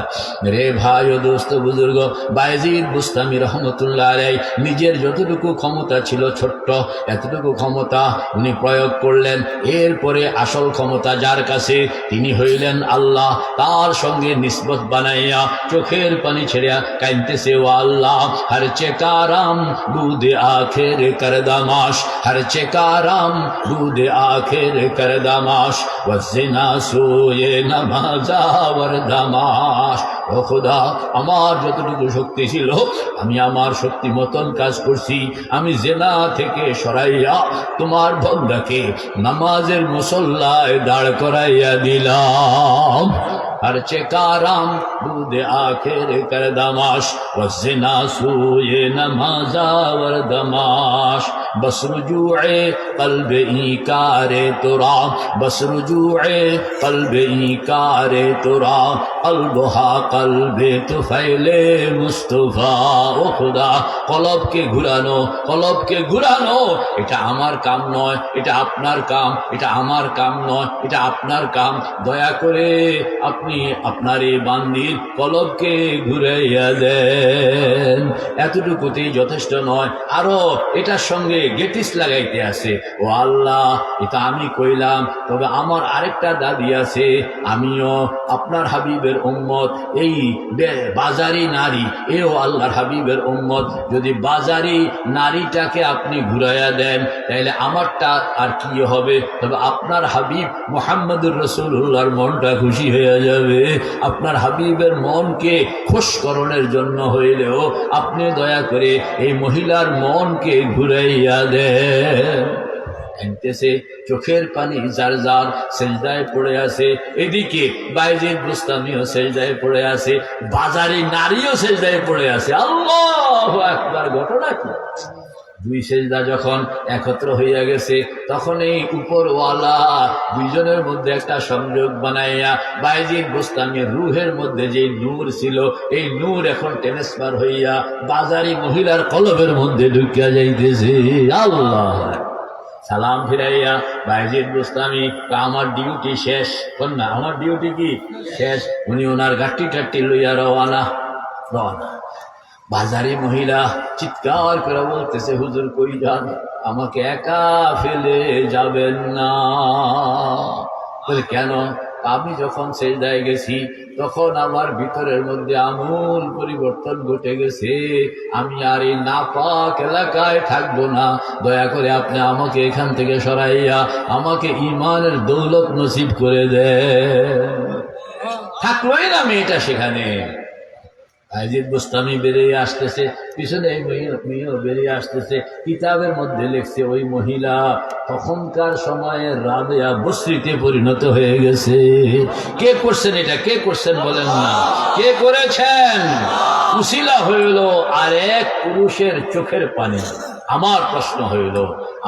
রে ভাই ও দোস্ত বুজুর্গ, বায়েজিদ বুস্তামি রহমতুল্লাহ আলাইহি নিজের যতটুকু ক্ষমতা ছিল ছোট্ট, এতটুকু ক্ষমতা উনি প্রয়োগ করলেন। এরপরে আসল ক্ষমতা যার কাছে, তিনি হইলেন আল্লাহ। তার সঙ্গে নিসবত বানাইয়া চোখের পানি ছেড়িয়া কাঁদতেছে, ও আল্লাহ হর চেকারাম বুদে আখের করদামাশ, হর চেকারাম বুদে আখের করদামাশ, ওয়াজিনা সোয়ে নামাজা ওয়ারদামাশ। ও খোদা, আমার যতটুকু শক্তি ছিল আমি আমার শক্তি মতন কাজ করছি। আমি জেনা থেকে সরাইয়া তোমার বন্দাকে নামাজের মুসল্লায় দাঁড় করাইয়া দিলাম। हर चेकाराम दूध आखिर कर दमाश, वज़ना सूये नमाजा वर दमाश, बस रुजूए कल्ब इकारे तुरा, बस रुजूए कल्ब इकारे तुरा, कल्बहा कल्बे तुफैले मुस्तफा। ও খোদা, কলবকে ঘুরানো, কলবকে ঘুরানো, এটা আমার কাম নয়, এটা আপনার কাম, এটা আমার কাম নয়, এটা আপনার কাম। দয়া করে আপনি আপনার এই বান্দির কলবকে ঘুরাইয়া দেন। এতটুকুতেই যথেষ্ট নয়, আরো এটার সঙ্গে গেটিস লাগাইতে আছে। ও আল্লাহ, এটা আমি কইলাম, তবে আমার আরেকটা দাদি আছে, আমিও আপনার হাবিবের উম্মত। এই বাজারি নারী, এও আল্লাহর হাবিবের উম্মত। যদি বাজারি নারীটাকে আপনি ঘুরাইয়া দেন, তাহলে আমারটা আর কি হবে? তবে আপনার হাবিব মুহাম্মদুর রাসূলুল্লাহর মনটা খুশি হয়ে যাবে। আপনার হাবিবের মনকে খুশকরণের জন্য হইলেও আপনি দয়া করে এই মহিলার মনকে ঘুরাইয়া দেন। এনতেছে চোখের পানি যার যার সেজদায় পড়ে আছে, এদিকে বায়েজিদ বুস্তামিও সেজদায় পড়ে আছে, বাজারি নারীও সেজদায় পড়ে আছে। আল্লাহু আকবার। ঘটনা কি? দুই সেজদা যখন একত্র হইয়া গেছে, তখন এই উপরওয়ালা দুইজনের মধ্যে একটা সংযোগ বানাইয়া বায়েজিদ বুস্তামির রুহের মধ্যে যে নূর ছিল, এই নূর এখন ট্রান্সফার হইয়া বাজারি মহিলার কলবের মধ্যে ঢুকিয়া যাইতেছে। আল্লাহ। সালাম ফিরাইয়া বায়েজিদ বুস্তামি, আমার ডিউটি শেষ। কন্যা, আমার ডিউটি কি শেষ? উনি ওনার গাট্টি টাট্টি লইয়া রওয়ানা। বাজারি মহিলা চিৎকার করে বলতেছে, হুজুর কই যান? আমাকে একা ফেলে যাবেন না। বলে কেন? আমি যখন সেজদায় গেছি তখন আমার ভিতরের মধ্যে আমূল পরিবর্তন ঘটে গেছে। আমি আর এই নাপাক এলাকায় থাকবো না। দয়া করে আপনি আমাকে এখান থেকে সরাইয়া আমাকে ঈমানের দৌলত নসিব করে দেন। থাকলোই না মেয়েটা সেখানে। বায়েজিদ বুস্তামি বেরিয়ে আসতেছে, পিছনে এই মেয়েও বেরিয়ে আসতেছে। কিতাবের মধ্যে লিখছে ওই মহিলা তখনকার সময়ে রাবেয়া বসরিতে পরিণত হয়ে গেছে। কে করছেন এটা? কে করছেন বলেন না? কে করেছেন? উসিলা হইল আর এক পুরুষের চোখের পানি। আমার প্রশ্ন হইল,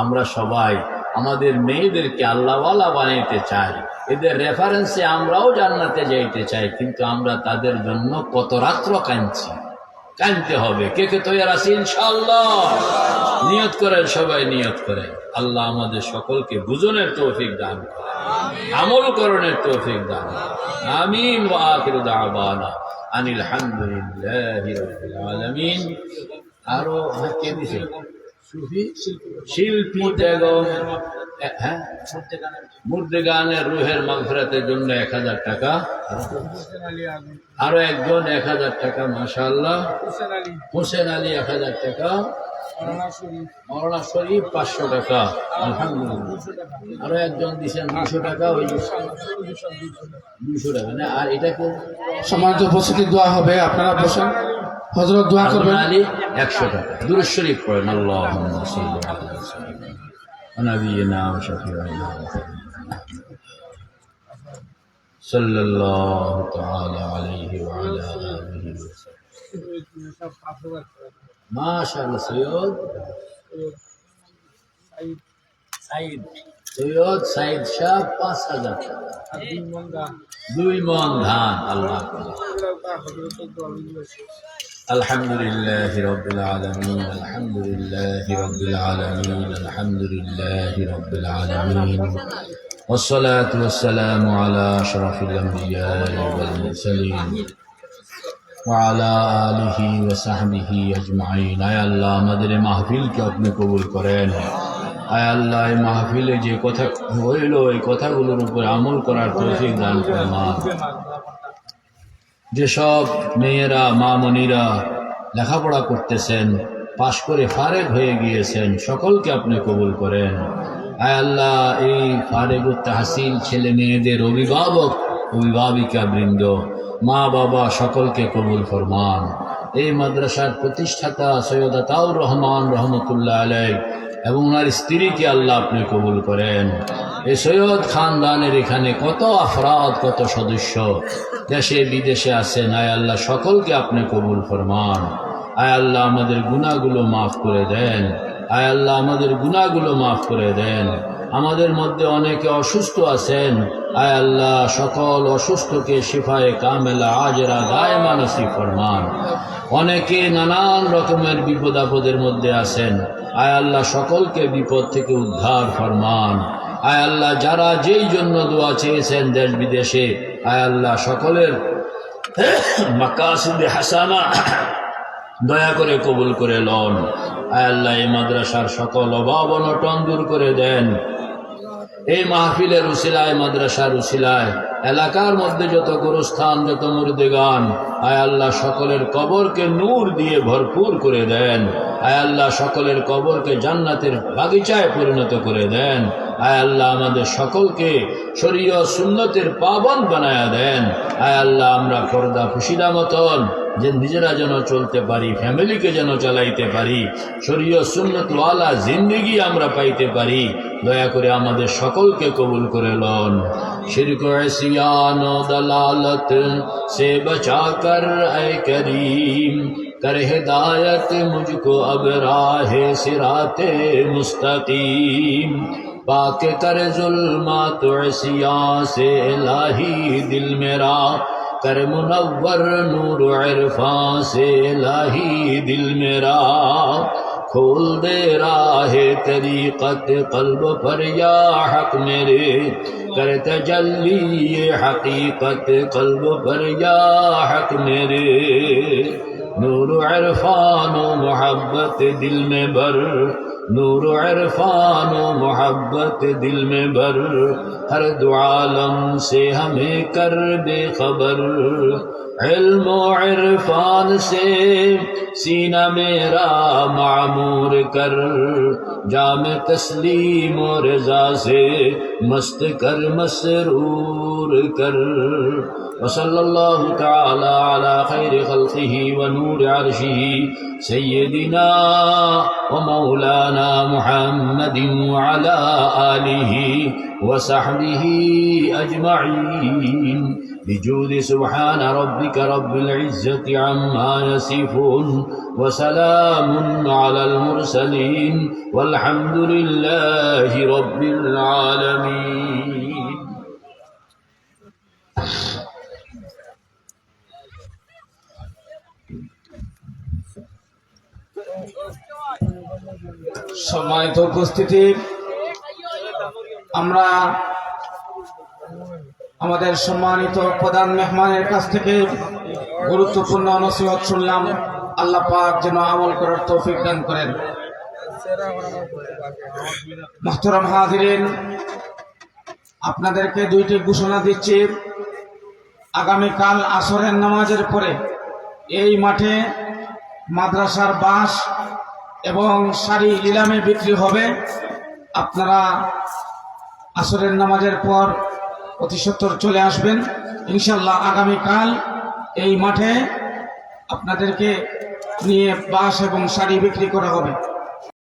আমরা সবাই আমাদের মেয়েদেরকে আল্লাহওয়ালা বানাইতে চাই, এদের রেফারেন্সে আমরাও জান্নাতে যাইতে চাই, কিন্তু আমরা তাদের জন্য কত রাত্র কাঁদছি? কাঁদতে হবে। কে কে তৈরি আছে? ইনশাআল্লাহ নিয়ত করেন, সবাই নিয়ত করেন। আল্লাহ আমাদের সকলকে বুঝনের তৌফিক দান করেন, আমল করণের তৌফিক দান করেন। আমিন। ওয়া আখিরু দাওয়ানা আনিল হামদুলিল্লাহি রাব্বিল আলামিন। আরো কে দিছে? শিল্পী বেগম, হ্যাঁ, মুর্দে গানের রুহের মাগফিরাতের জন্য 1000 টাকা। আরো একজন 1000 টাকা। মাশাআল্লাহ। হোসেন আলী 1000 টাকা। মৌলানা শরীফ 500 টাকা। আলহামদুলিল্লাহ। আরো একজন দিচ্ছেন 200 টাকা। ওই 200 টাকা না। আর এটাকে সমাজ উপস্থিতি দেওয়া হবে, আপনারা বসেন। হযরত দোয়া হারুন করবেন। আলী 100 টাকা। দুরূদ শরীফ পড়েন। আল্লাহুম্মা সাল্লি আলা সাইয়্যিদিনা ওয়া নাবিয়িনা ওয়া শাফিঈনা সাল্লাল্লাহু তাআলা আলাইহি ওয়া আলা আলিহি ওয়া সাল্লাম। মাশাআল্লাহ। সৈয়দ সাইদ শাহ 5000 টাকা। 2 মণ ধান। আল্লাহ আলহামদুলিল্লাহি রাব্বিল আলামিন, আলহামদুলিল্লাহি রাব্বিল আলামিন, আলহামদুলিল্লাহি রাব্বিল আলামিন। والصلاة والسلام على أشرف الأنبياء والمرسلين وعلى آله وصحبه أجمعين। আয় আল্লাহ আমাদের মাহফিলকে আপনি কবুল করেন। আয় আল্লাহ এই মাহফিলে যে কথা হইল এই কথাগুলোর উপর আমল করার তৌফিক দান ফরমান। যেসব মেয়েরা মা মনিরা লেখাপড়া করতেছেন, পাশ করে ফারেগ হয়ে গিয়েছেন, সকলকে আপনি কবুল করেন। আয় আল্লাহ এই ফারেগ তাহসিল ছেলে মেয়েদের অভিভাবক অভিভাবিকা বৃন্দ, মা বাবা সকলকে কবুল ফরমান। এই মাদ্রাসার প্রতিষ্ঠাতা সৈয়দ আতাউর রহমান রহমতুল্লাহ আলাইহি এবং ওনার স্ত্রীকে আল্লাহ আপনি কবুল করেন। এই সৈয়দ খানদানের এখানে কত আফরাদ, কত সদস্য দেশে বিদেশে আছেন, আয় আল্লাহ সকলকে আপনি কবুল ফরমান। আয় আল্লাহ আমাদের গুনাহগুলো মাফ করে দেন। আয় আল্লাহ আমাদের গুনাহগুলো মাফ করে দেন। আমাদের মধ্যে অনেকে অসুস্থ আছেন, আয় আল্লাহ সকল অসুস্থকে শিফায়ে কামেলা আজরা দায়মা নসিব ফরমান। অনেকে নানান রকমের বিপদ আপদের মধ্যে আছেন, আয় আল্লাহ সকলকে বিপদ থেকে উদ্ধার ফরমান। আয় আল্লাহ যারা যেই জন্য দোয়া চেয়েছেন দেশ বিদেশে, আয় আল্লাহ সকলের মাকাসিদে হাসানা দয়া করে কবুল করে লন। আয় আল্লাহ এই মাদ্রাসার সকল অভাব অনটন দূর করে দেন। এই মাহফিলের উসিলায়, মাদ্রাসার উসিলায় এলাকার মধ্যে যত গোরস্থান, যত মুর্দেগান, আয় আল্লাহ সকলের কবরকে নূর দিয়ে ভরপুর করে দেন। আয় আল্লাহ সকলের কবরকে জান্নাতের বাগিচায় পরিণত করে দেন। আয় আল্লাহ আমাদের সকলকে শরীয়ত সুন্নতের পাবন বানায়া দেন। আয় আল্লাহ আমরা পর্দা খুশিদা মতন যে নিজেরা যেন চলতে পারি, ফ্যামিলিকে যেন চালাইতে পারি, শরীয়ত সুন্নত ওয়ালা জিন্দেগি আমরা পাইতে পারি। দয়া করে আমাদের সকলকে কবুল করে লন। শিরক ও ইসয়ান ও দালালত সে বচা কর এ করিম, कर हिदायत मुझको अब राहे सिराते मुस्तकीम, पाक कर जुल्मात इस्या से इलाही दिल मेरा, कर मुनव्वर नूर इरफां से इलाही दिल मेरा, खोल दे राहे तरीक़त क़ल्ब पर या हक मेरे, कर तजल्ली ये हकीकत क़ल्ब पर या हक मेरे, नूर इरफान व मोहब्बत दिल में भर, नूर इरफान व मोहब्बत दिल में भर, हर दो आलम से हमें कर बेखबर, इल्म व इरफान से सीना मेरा मामूर कर, जाम तस्लीम व रज़ा से मस्त कर मसरूर कर। वसल्लल्लाहु तआला अला खैरि खल्क़िही व नूर अर्शिही सय्यदिना व मौलाना मुहम्मदिन व अला आलिही व सहबिही अजमईन बिजूद सुब्हान रब्बिका रब्बिल इज्जति अम्मा यसिफून व सलामुन अलल मुरसलीन वल्हम्दुलिल्लाहि रब्बिल आलमीन। সম্মানিত উপস্থিতি, আমরা আমাদের সম্মানিত প্রধান মেহমানের কাছ থেকে গুরুত্বপূর্ণ নসিহত শুনলাম। আল্লাহ পাক যেন আমল করার তৌফিক দান করেন। মুহতারাম হাজিরিন, আপনাদেরকে দুইটি ঘোষণা দিচ্ছি। আগামীকাল আসরের নামাজের পরে এই মাঠে মাদ্রাসার বাস এবং শাড়ি নিলামে বিক্রি হবে। আপনারা আসরের নামাজের পর অতি সত্বর চলে আসবেন ইনশাল্লাহ। আগামীকাল এই মাঠে আপনাদেরকে নিয়ে বাঁশ এবং শাড়ি বিক্রি করা হবে।